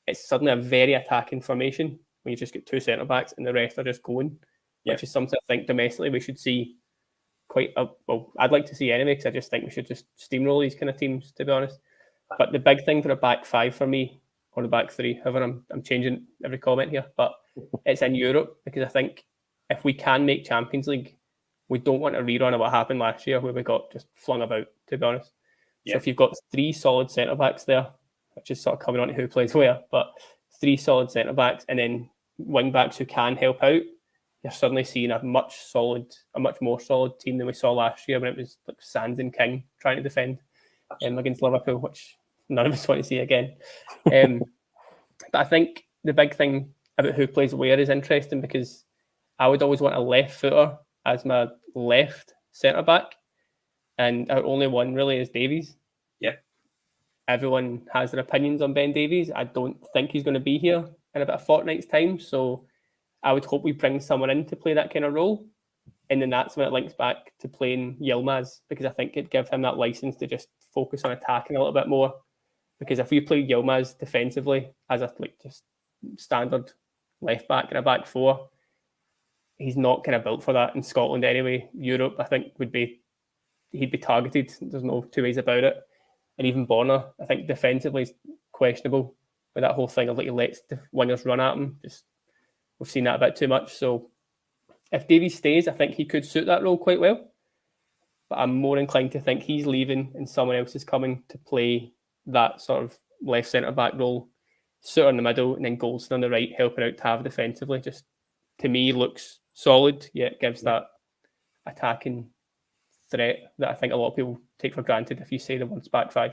it's suddenly a very attacking formation when you just get two centre backs and the rest are just going, which is something I think domestically we should see well, I'd like to see anyway, because I just think we should just steamroll these kind of teams, to be honest. But the big thing for a back five for me, or a back three, however, I'm changing every comment here, but it's in Europe, because I think if we can make Champions League, we don't want a rerun of what happened last year where we got just flung about, to be honest. So if you've got three solid centre-backs there, which is sort of coming on to who plays where, but three solid centre-backs and then wing-backs who can help out, you're suddenly seeing a much more solid team than we saw last year when it was like Sands and King trying to defend against Liverpool, which none of us want to see again. But I think the big thing about who plays where is interesting, because I would always want a left footer as my left centre-back, and our only one really is Davies. Yeah. Everyone has their opinions on Ben Davies. I don't think he's going to be here in about a fortnight's time, so I would hope we bring someone in to play that kind of role. And then that's when it links back to playing Yilmaz, because I think it'd give him that license to just focus on attacking a little bit more. Because if we play Yilmaz defensively as a just standard left back in a back four, he's not kind of built for that in Scotland anyway. Europe, I think, he'd be targeted. There's no two ways about it. and even Bonner, I think defensively is questionable with that whole thing of like he lets the wingers run at him. Just we've seen that a bit too much. So if Davies stays, I think he could suit that role quite well. But I'm more inclined to think he's leaving and someone else is coming to play that sort of left centre-back role, Souttar in the middle, and then Goldson on the right, helping out Tav defensively. Just, to me, looks solid, yet gives that attacking threat that I think a lot of people take for granted if you say the once back five.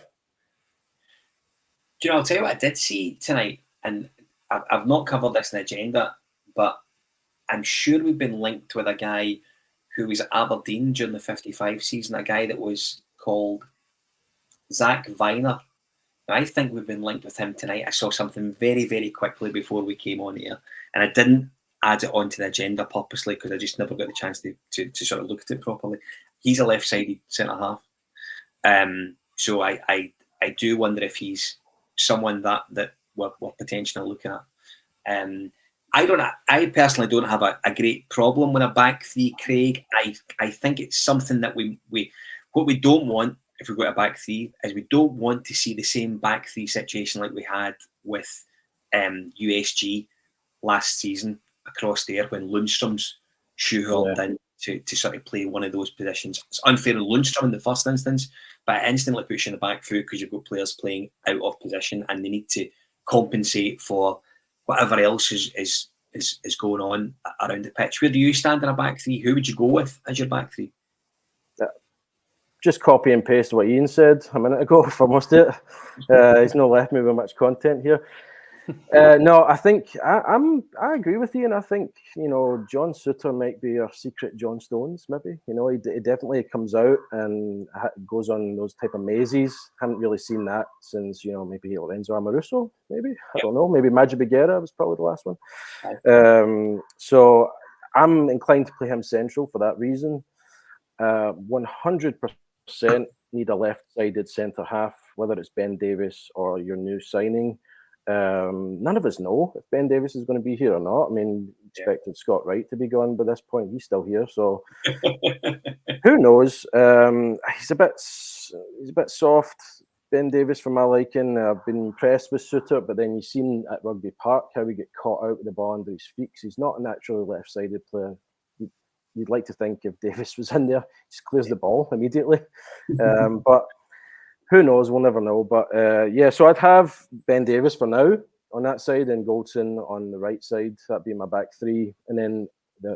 Do you know, I'll tell you what I did see tonight, and I've not covered this in the agenda, but I'm sure we've been linked with a guy who was at Aberdeen during the 55 season, a guy that was called Zach Viner. Now, I think we've been linked with him tonight. I saw something very, very quickly before we came on here, and I didn't add it onto the agenda purposely because I just never got the chance to sort of look at it properly. He's a left-sided centre-half. So I do wonder if he's someone that we're potentially looking at. I personally don't have a great problem with a back three, Craig. I think it's something that what we don't want if we go to a back three is we don't want to see the same back three situation like we had with USG last season across there when Lundstrom's shoehorned in to sort of play one of those positions. It's unfair on Lundstrom in the first instance, but it instantly puts you in the back foot because you've got players playing out of position and they need to compensate for whatever else is going on around the pitch. Where do you stand in a back three? Who would you go with as your back three? Just copy and paste what Ian said a minute ago for most of it. He's not left me with much content here. No, I think I agree with Ian. I think John Souttar might be our secret John Stones. Maybe he definitely comes out and goes on those type of mazes. Haven't really seen that since maybe Lorenzo Amoruso. Maybe I don't know. Maybe Maggi Beguera was probably the last one. So I'm inclined to play him central for that reason. 100% need a left-sided centre half, whether it's Ben Davies or your new signing. None of us know if Ben Davies is going to be here or not. I mean, expected Scott Wright to be gone by this point. He's still here, so who knows? He's a bit soft, Ben Davies, for my liking. I've been impressed with Souttar, but then you've seen at Rugby Park how he get caught out with the ball under his feet because he's not a naturally left-sided player. You'd like to think if Davies was in there, he just clears the ball immediately. But who knows? We'll never know. But so I'd have Ben Davies for now on that side and Goldson on the right side. That'd be my back three. And then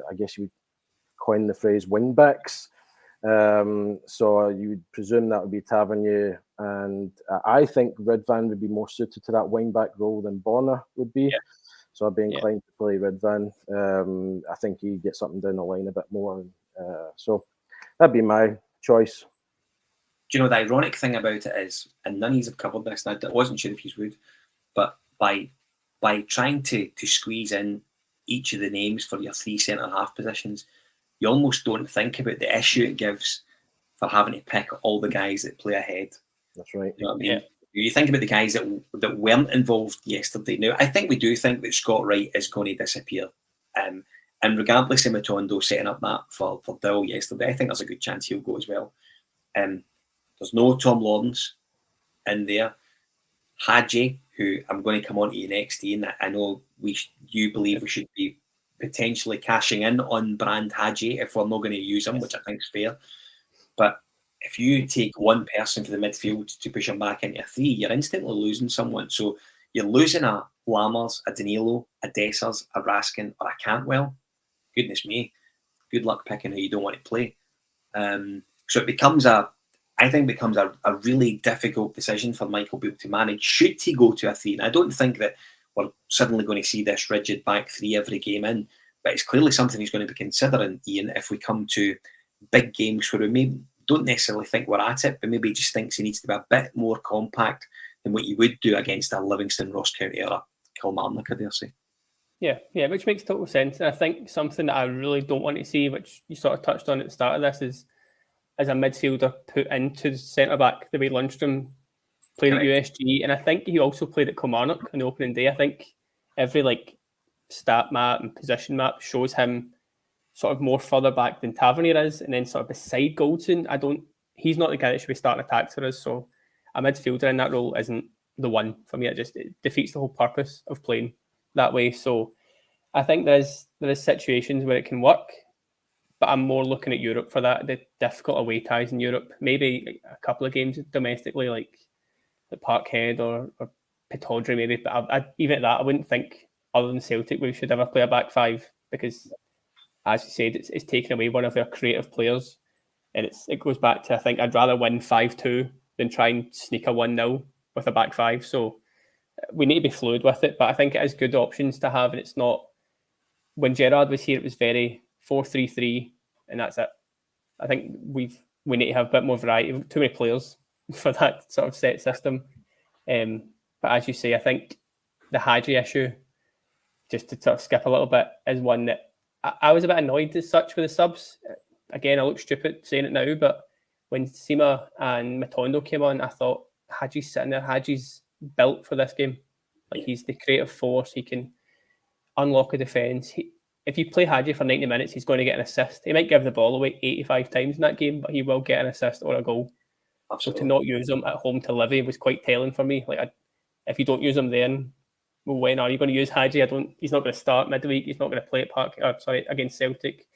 I guess you would coin the phrase wing backs. So you would presume that would be Tavernier. And I think Ridvan would be more suited to that wing back role than Bonner would be. Yeah. So I'd be inclined to play Ridvan. I think he gets something down the line a bit more. So that'd be my choice. Do you know the ironic thing about it is, and none of you have covered this, and I wasn't sure if you would, but by trying to squeeze in each of the names for your three centre-half positions, you almost don't think about the issue it gives for having to pick all the guys that play ahead. That's right. You know what I mean? Yeah. You think about the guys that weren't involved yesterday. Now, I think we do think that Scott Wright is going to disappear. And regardless of Matondo setting up that for Dowell yesterday, I think there's a good chance he'll go as well. There's no Tom Lawrence in there. Haji, who I'm going to come on to you next, Ian. I know you believe we should be potentially cashing in on brand Haji if we're not going to use him, which I think is fair. But if you take one person for the midfield to push him back into a three, you're instantly losing someone. So you're losing a Lammers, a Danilo, a Dessers, a Raskin, or a Cantwell. Goodness me. Good luck picking who you don't want to play. So it becomes a really difficult decision for Michael Beale to manage. Should he go to a three? And I don't think that we're suddenly going to see this rigid back three every game in, but it's clearly something he's going to be considering, Ian, if we come to big games where we don't necessarily think we're at it, but maybe he just thinks he needs to be a bit more compact than what you would do against a Livingston, Ross County or a Kilmarnock, I dare say. Yeah, which makes total sense. And I think something that I really don't want to see, which you sort of touched on at the start of this, is as a midfielder put into the centre-back the way Lundstrom played at USG. And I think he also played at Kilmarnock on the opening day. I think every stat map and position map shows him sort of more further back than Tavernier is, and then sort of beside Goldson, he's not the guy that should be starting attacks for us. So a midfielder in that role isn't the one for me. It defeats the whole purpose of playing that way. So I think there is situations where it can work, but I'm more looking at Europe for that. The difficult away ties in Europe, maybe a couple of games domestically, like Parkhead or Pittodrie maybe. But even at that, I wouldn't think, other than Celtic, we should ever play a back five, because, as you said, it's taken away one of their creative players. And it goes back to, I think I'd rather win 5-2 than try and sneak a 1-0 with a back five. So we need to be fluid with it, but I think it is good options to have. And it's not, when Gerrard was here, it was very 4-3-3, and that's it. I think we need to have a bit more variety. Too many players for that sort of set system. But as you say, I think the Haji issue, just to sort of skip a little bit, is one that I was a bit annoyed as such with the subs. Again, I look stupid saying it now, but when Sima and Matondo came on, I thought, Haji's sitting there. Haji's built for this game. Like, he's the creative force. He can unlock a defence. If you play Haji for 90 minutes, he's going to get an assist. He might give the ball away 85 times in that game, but he will get an assist or a goal. Absolutely. So to not use him at home to Livy was quite telling for me. Like, if you don't use him then, well, when are you going to use Haji? He's not going to start midweek. He's not going to play at against Celtic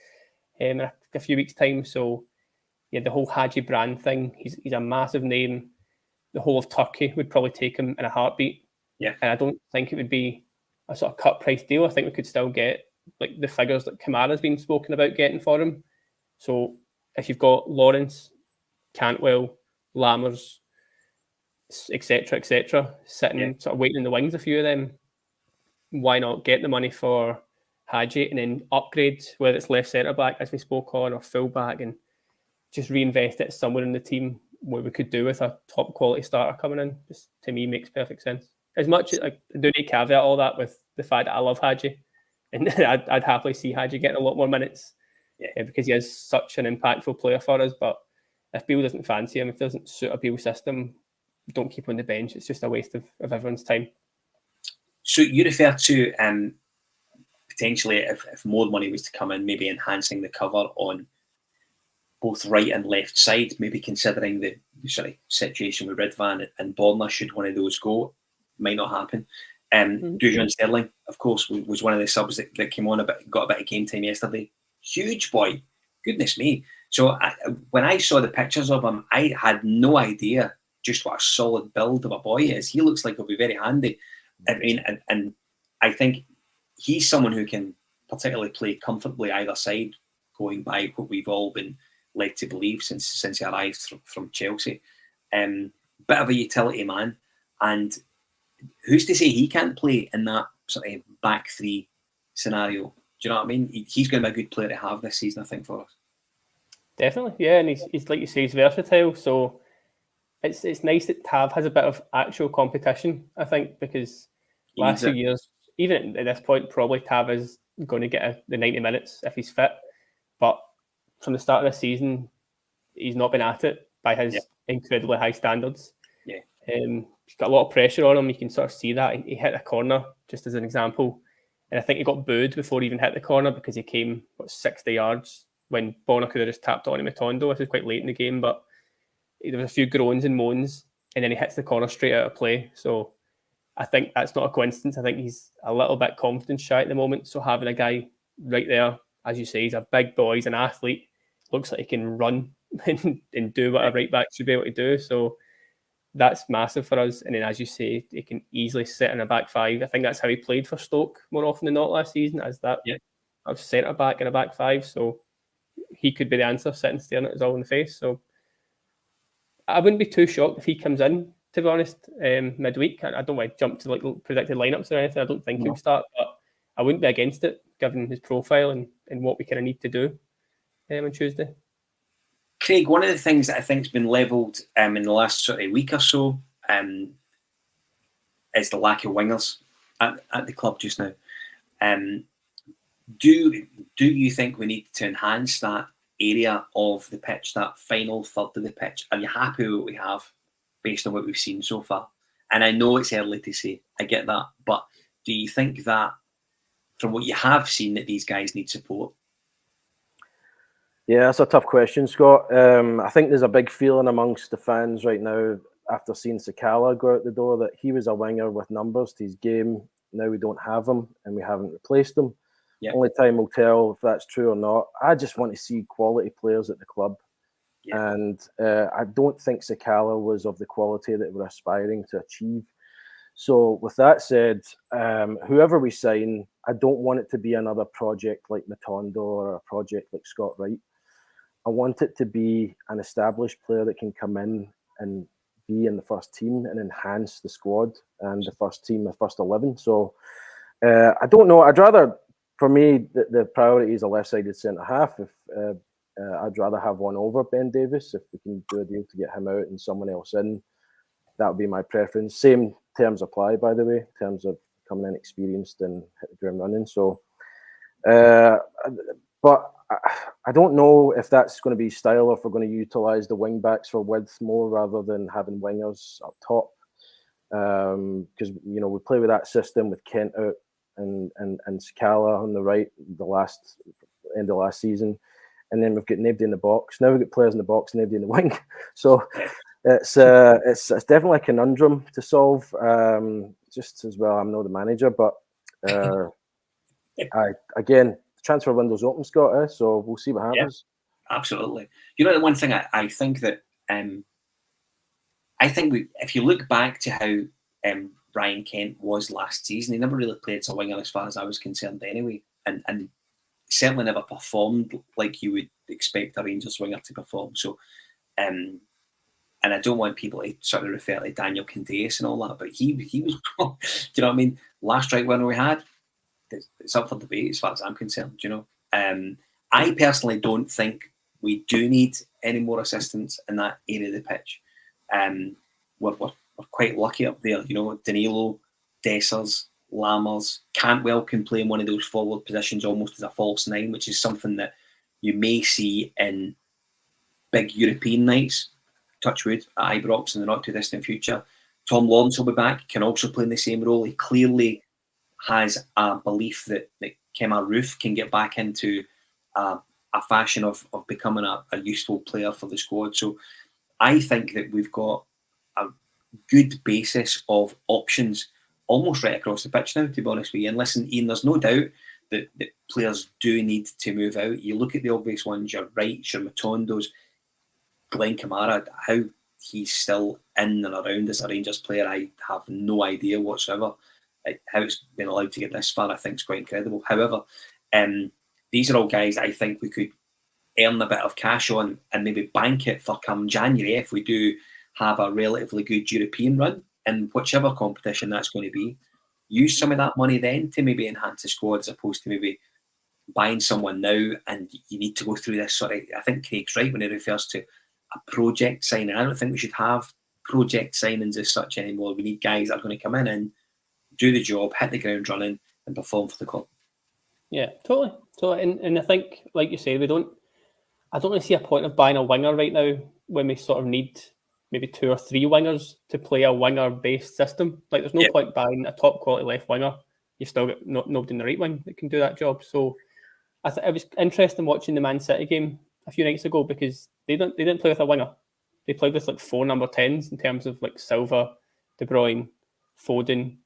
in a few weeks' time. So yeah, the whole Haji brand thing, he's a massive name. The whole of Turkey would probably take him in a heartbeat. Yeah. And I don't think it would be a sort of cut price deal. I think we could still get like the figures that Kamara's been spoken about getting for him. So if you've got Lawrence, Cantwell, Lammers, etc., sitting sort of waiting in the wings, a few of them, why not get the money for Haji and then upgrade, whether it's left centre back as we spoke on, or full back, and just reinvest it somewhere in the team where we could do with a top quality starter coming in. Just, to me, makes perfect sense. As much as I do need to caveat all that with the fact that I love Haji, and I'd happily see Haji getting a lot more minutes because he is such an impactful player for us. But if Beale doesn't fancy him, if it doesn't suit a Beale system, don't keep him on the bench. It's just a waste of everyone's time. So you refer to potentially, if more money was to come in, maybe enhancing the cover on both right and left side, maybe considering the situation with Ridvan and Borna, should one of those go. Might not happen. Dujon Sterling, of course, was one of the subs that came on, got a bit of game time yesterday. Huge boy. Goodness me. So when I saw the pictures of him, I had no idea just what a solid build of a boy is. He looks like he'll be very handy. I mean, and I think he's someone who can particularly play comfortably either side, going by what we've all been led to believe since he arrived from Chelsea. Bit of a utility man, and who's to say he can't play in that sort of back three scenario? Do you know what I mean? He's going to be a good player to have this season, I think, for us. Definitely, yeah, and he's like you say, he's versatile. So it's nice that Tav has a bit of actual competition, I think, because last 2 years, even at this point, probably Tav is going to get the 90 minutes if he's fit. But from the start of the season, he's not been at it by his incredibly high standards. Yeah. He's got a lot of pressure on him. You can sort of see that. He hit a corner, just as an example. And I think he got booed before he even hit the corner because he came 60 yards when Bonner could have just tapped on him Matondo. This was quite late in the game, but there was a few groans and moans, and then he hits the corner straight out of play. So I think that's not a coincidence. I think he's a little bit confidence shy at the moment. So having a guy right there, as you say, he's a big boy, he's an athlete, looks like he can run and do what a right back should be able to do. So that's massive for us. And then, as you say, he can easily sit in a back five. I think that's how he played for Stoke more often than not last season, as that of centre back in a back five. So he could be the answer, sitting staring at us all in the face. So I wouldn't be too shocked if he comes in, to be honest, midweek. I don't want to jump to like predicted lineups or anything. I don't think he'll start, but I wouldn't be against it, given his profile and what we kind of need to do on Tuesday. Craig, one of the things that I think has been levelled in the last sort of week or so is the lack of wingers at the club just now. Do you think we need to enhance that area of the pitch, that final third of the pitch? Are you happy with what we have based on what we've seen so far? And I know it's early to say, I get that, but do you think that from what you have seen that these guys need support? Yeah, that's a tough question, Scott. I think there's a big feeling amongst the fans right now. after seeing Sakala go out the door, that he was a winger with numbers to his game. Now we don't have him, and we haven't replaced him. Yep. Only time will tell if that's true or not. I just want to see quality players at the club. Yep. And I don't think Sakala was of the quality that we're aspiring to achieve. So with that said, whoever we sign, I don't want it to be another project like Matondo or a project like Scott Wright. I want it to be an established player that can come in and be in the first team and enhance the squad and the first team, the first 11. So I don't know. I'd rather, for me, the priority is a left-sided centre-half. If I'd rather have one over Ben Davies. If we can do a deal to get him out and someone else in, that would be my preference. Same terms apply, by the way, in terms of coming in experienced and hit the ground running. So, but I don't know if that's going to be style or if we're going to utilise the wing backs for width more rather than having wingers up top. Because we play with that system with Kent out and Sakala on the right the end of last season, and then we've got nobody in the box. Now we've got players in the box, nobody in the wing. So it's definitely a conundrum to solve. Just as well, I'm not the manager, but again, the transfer window's open, Scott. So we'll see what happens. Yeah, absolutely. The one thing I think that if you look back to how Ryan Kent was last season, he never really played as a winger as far as I was concerned anyway, and certainly never performed like you would expect a Rangers winger to perform. So, and I don't want people to sort of refer to Daniel Candeias and all that, but he was, do you know what I mean? Last right winner we had, it's up for debate as far as I'm concerned, I personally don't think we do need any more assistance in that area of the pitch. We're quite lucky up there, Danilo, Dessers, Lammers, Cantwell can play in one of those forward positions almost as a false nine, which is something that you may see in big European nights, touch wood, at Ibrox in the not too distant future. Tom Lawrence will be back, can also play in the same role. He clearly has a belief that Kemar Roof can get back into a fashion of becoming a useful player for the squad. So I think that we've got a good basis of options almost right across the pitch now, to be honest with you. And listen, Ian, there's no doubt that players do need to move out. You look at the obvious ones, your Wrights, your Matondos, Glenn Kamara, how he's still in and around as a Rangers player, I have no idea whatsoever. How it's been allowed to get this far, I think is quite incredible. However, these are all guys I think we could earn a bit of cash on and maybe bank it for come January if we do have a relatively good European run in whichever competition that's going to be. Use some of that money then to maybe enhance the squad as opposed to maybe buying someone now and you need to go through this sort of, I think Craig's right when he refers to a project signing. I don't think we should have project signings as such anymore. We need guys that are going to come in and do the job, hit the ground running and perform for the club. Yeah, totally. And I think, like you say, I don't really see a point of buying a winger right now when we sort of need maybe 2 or 3 wingers to play a winger-based system. Like, there's no point buying a top-quality left winger. You've still got nobody in the right wing that can do that job. So it was interesting watching the Man City game a few nights ago because they didn't play with a winger. They played with like 4 number 10s in terms of like Silva, De Bruyne, Foden,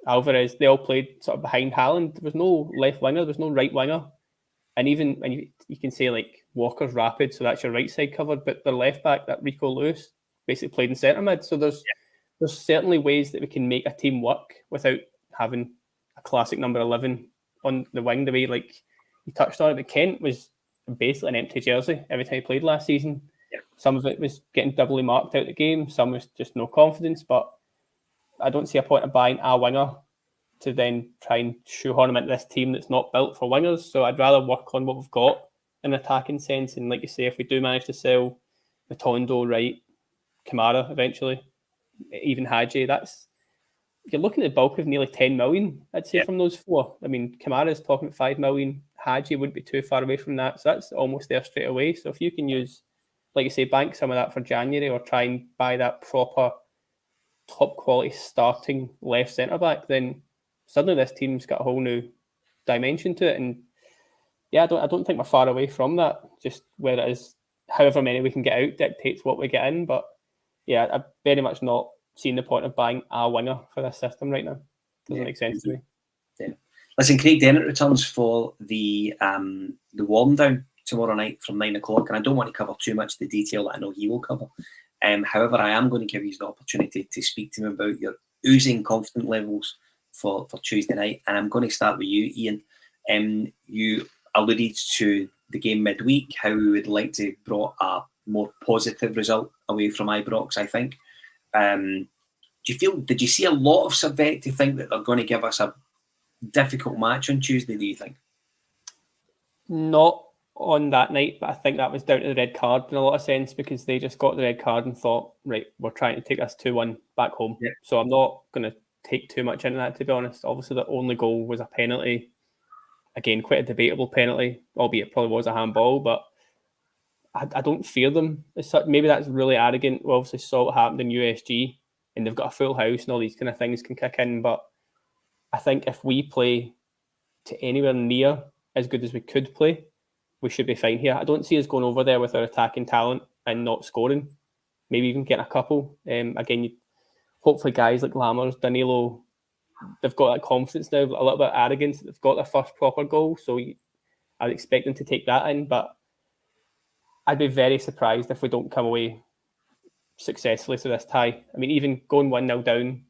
Alvarez. They all played sort of behind Haaland. There was no left winger, there was no right winger. And even when you can say like Walker's rapid, so that's your right side covered, but their left back, that Rico Lewis, basically played in centre mid. So there's certainly ways that we can make a team work without having a classic number 11 on the wing, the way like you touched on it. But Kent was basically an empty jersey every time he played last season. Yeah. Some of it was getting doubly marked out the game, some was just no confidence, but I don't see a point of buying a winger to then try and shoehorn him into this team that's not built for wingers. So I'd rather work on what we've got in an attacking sense. And like you say, if we do manage to sell Matondo, Wright, Kamara eventually, even Haji, you're looking at the bulk of nearly 10 million, I'd say, from those 4. I mean, Kamara's talking about 5 million. Haji wouldn't be too far away from that. So that's almost there straight away. So if you can use, like you say, bank some of that for January or try and buy that proper top quality starting left centre back, then suddenly this team's got a whole new dimension to it. And yeah, I don't think we're far away from that. Just where it is, however many we can get out dictates what we get in. But yeah, I've very much not seen the point of buying a winger for this system right now. Doesn't make sense to me. Yeah. Listen, Craig Dennett returns for the warm down tomorrow night from 9 o'clock, and I don't want to cover too much of the detail that I know he will cover. However, I am going to give you the opportunity to speak to him about your oozing confidence levels for Tuesday night, and I'm going to start with you, Ian. You alluded to the game midweek, how we would like to brought a more positive result away from Ibrox, I think. Did you see a lot of Servette to think that they're going to give us a difficult match on Tuesday, do you think? Not on that night, but I think that was down to the red card in a lot of sense, because they just got the red card and thought, right, we're trying to take this 2-1 back home. Yeah. So I'm not going to take too much into that, to be honest. Obviously, the only goal was a penalty. Again, quite a debatable penalty, albeit it probably was a handball, but I don't fear them. Maybe that's really arrogant. We obviously saw what happened in USG, and they've got a full house and all these kind of things can kick in, but I think if we play to anywhere near as good as we could play, we should be fine here. I don't see us going over there with our attacking talent and not scoring. Maybe even getting a couple. Again, hopefully guys like Lammers, Danilo, they've got that confidence now, a little bit of arrogance. They've got their first proper goal, so I'd expect them to take that in. But I'd be very surprised if we don't come away successfully to this tie. I mean, even going 1-0 down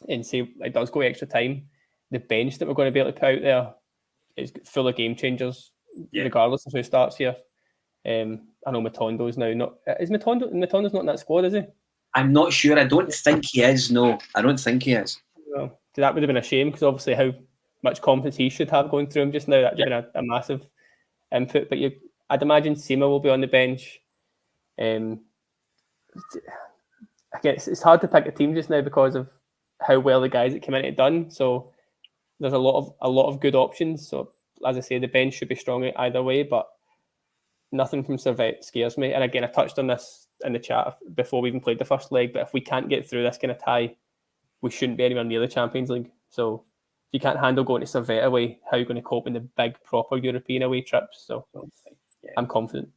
and say it does go extra time, the bench that we're going to be able to put out there is full of game changers, regardless of who starts here. I know Matondo's now not. Is Matondo's not in that squad, is he? I'm not sure. I don't think he is. No, I don't think he is. Well, that would have been a shame, because obviously how much confidence he should have going through him just now. That would have been a massive input. But I'd imagine Sima will be on the bench. I guess it's hard to pick a team just now because of how well the guys that came in had done. So there's a lot of good options. So as I say, the bench should be strong either way, but nothing from Servette scares me. And again, I touched on this in the chat before we even played the first leg, but if we can't get through this kind of tie, we shouldn't be anywhere near the Champions League. So if you can't handle going to Servette away, how are you going to cope in the big, proper European away trips? So I'm confident.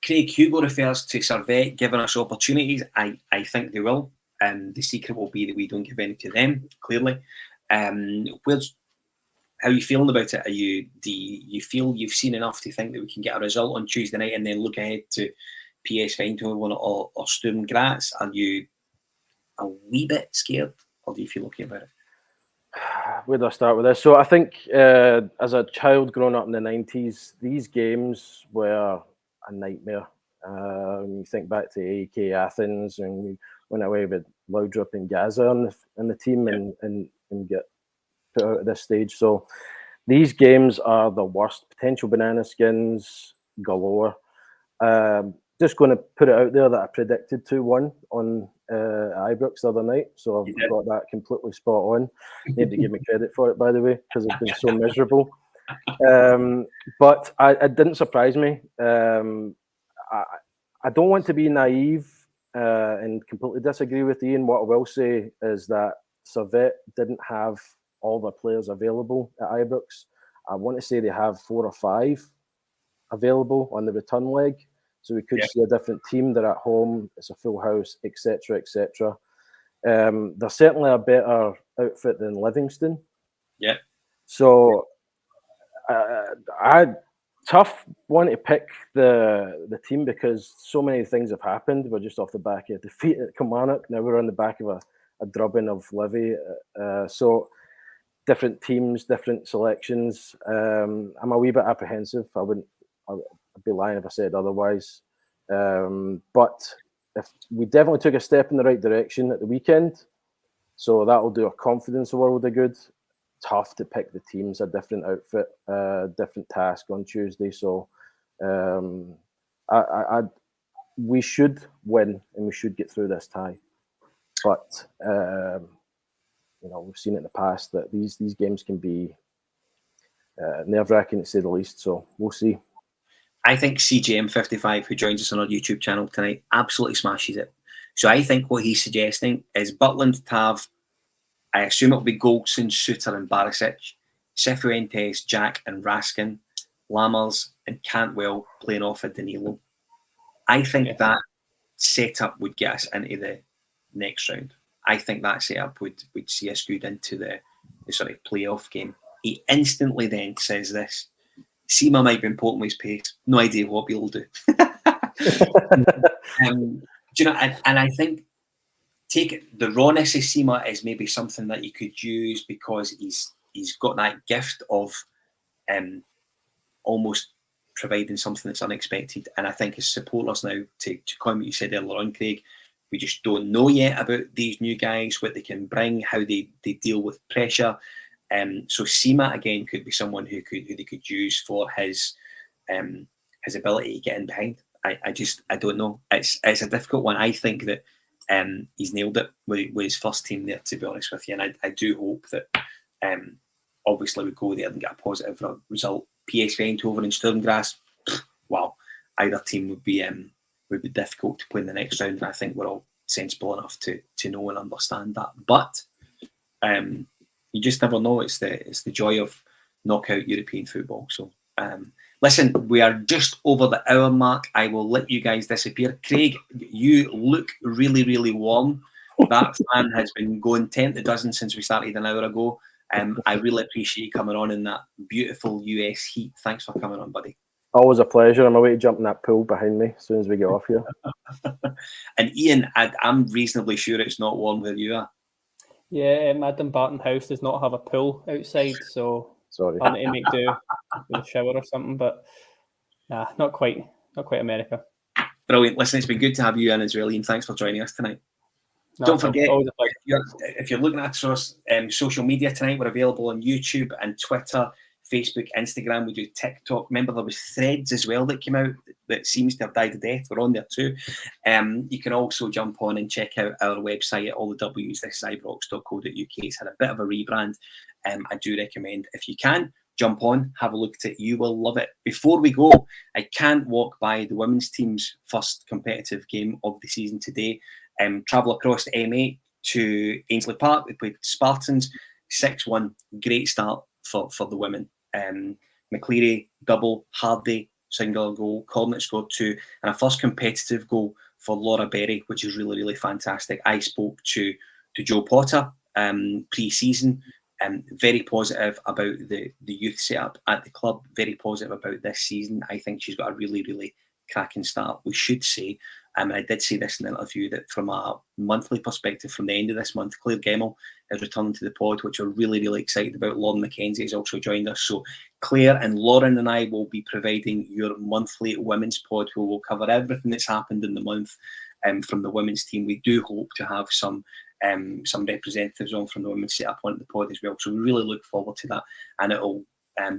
Craig, Hugo refers to Servette giving us opportunities. I think they will. The secret will be that we don't give any to them, clearly. How are you feeling about it? Do you feel you've seen enough to think that we can get a result on Tuesday night and then look ahead to PS Eindhoven or Sturm Graz? Are you a wee bit scared, or do you feel okay about it? Where do I start with this? So I think as a child growing up in the 90s, these games were a nightmare. You think back to AK Athens, and we went away with Laudrup and Gaza in the team and get put out at this stage. So these games are the worst. Potential banana skins galore. Just going to put it out there that I predicted 2-1 on Ibrox the other night, so I've got that completely spot on. Need to give me credit for it, by the way, because it's been so miserable. But it didn't surprise me. I don't want to be naive and completely disagree with Ian. What I will say is that Servette didn't have all the players available at Ibrox. I want to say they have 4 or 5 available on the return leg. So we could see a different team. They're at home. It's a full house, etc., etc. They're certainly a better outfit than Livingston. Yeah. So tough one to pick the team, because so many things have happened. We're just off the back of a defeat at Kilmarnock. Now we're on the back of a drubbing of Livy. So different teams, different selections. I'm a wee bit apprehensive. I'd be lying if I said otherwise. But if we definitely took a step in the right direction at the weekend, so that will do our confidence a world of good. Tough to pick the teams, a different outfit, different task on Tuesday. So we should win and we should get through this tie. But we've seen it in the past that these games can be nerve-wracking to say the least. So we'll see. I think CJM55, who joins us on our YouTube channel tonight, absolutely smashes it. So I think what he's suggesting is Butland to have, I assume it'll be Goldson, Souttar and Barisic, Sifuentes, Jack and Raskin, Lammers and Cantwell playing off at Danilo. I think that setup would get us into the next round. I think that setup would see us good into the playoff game. He instantly then says this: Sima might be important with his pace. No idea what we'll do. Do you know? And I think take the rawness of Sima is maybe something that you could use because he's got that gift of almost providing something that's unexpected. And I think as supporters now, to comment what you said earlier on, Craig, we just don't know yet about these new guys, what they can bring, how they deal with pressure. So Sima again could be someone who they could use for his ability to get in behind. I don't know. It's a difficult one. I think that he's nailed it with his first team there, to be honest with you. And I do hope that obviously we go there and get a positive result. PSV Eindhoven and Sturmgrass, wow, either team would be difficult to play in the next round. And I think we're all sensible enough to know and understand that. But you just never know. It's the joy of knockout European football. So listen, we are just over the hour mark. I will let you guys disappear. Craig, you look really, really warm. That fan has been going 10 to dozen since we started an hour ago. I really appreciate you coming on in that beautiful US heat. Thanks for coming on, buddy. Always a pleasure. I'm away to jump in that pool behind me as soon as we get off here. And Ian, I'm reasonably sure it's not warm where you are. Yeah, my Dumbarton house does not have a pool outside, so sorry, I'll need to make do with a shower or something. But nah, not quite America. Brilliant. Listen, it's been good to have you in as well, Ian. Thanks for joining us tonight. No, don't forget, if you're looking at us social media tonight, we're available on YouTube and Twitter, Facebook, Instagram. We do TikTok. Remember, there was Threads as well that came out that seems to have died a death. We're on there too. You can also jump on and check out our website at all the W's. This is ibrox.co.uk. It's had a bit of a rebrand. I do recommend, if you can, jump on, have a look at it. You will love it. Before we go, I can't walk by the women's team's first competitive game of the season today. Travel across the M8 to Ainsley Park. They played Spartans 6-1. Great start for the women. McCleary double, Hardy single goal, Cornet scored 2, and a first competitive goal for Laura Berry, which is really, really fantastic. I spoke to Joe Potter pre-season, very positive about the youth setup at the club, very positive about this season. I think she's got a really, really cracking start, we should say. I did say this in the interview that from a monthly perspective, from the end of this month, Claire Gemmell is returning to the pod, which we're really, really excited about. Lauren McKenzie has also joined us. So Claire and Lauren and I will be providing your monthly women's pod, where we'll cover everything that's happened in the month from the women's team. We do hope to have some representatives on from the women's setup on the pod as well. So we really look forward to that, and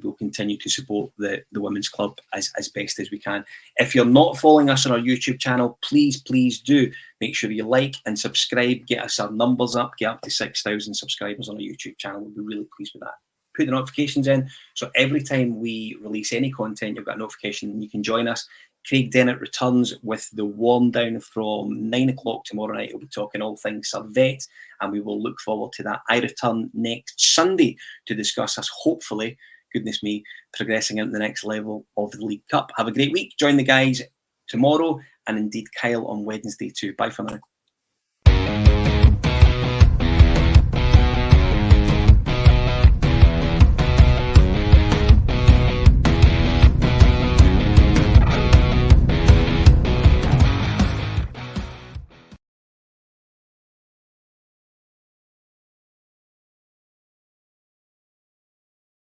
we'll continue to support the women's club as best as we can. If you're not following us on our YouTube channel, please do make sure you like and subscribe. Get us our numbers up, get up to 6,000 subscribers on our YouTube channel. We'll be really pleased with that. Put the notifications in, so every time we release any content, you've got a notification and you can join us. Craig Dennett returns with the warm down from 9 o'clock tomorrow night. We'll be talking all things Servette, and we will look forward to that. I return next Sunday to discuss us, hopefully, goodness me, progressing into the next level of the League Cup. Have a great week. Join the guys tomorrow, and indeed Kyle on Wednesday too. Bye for now.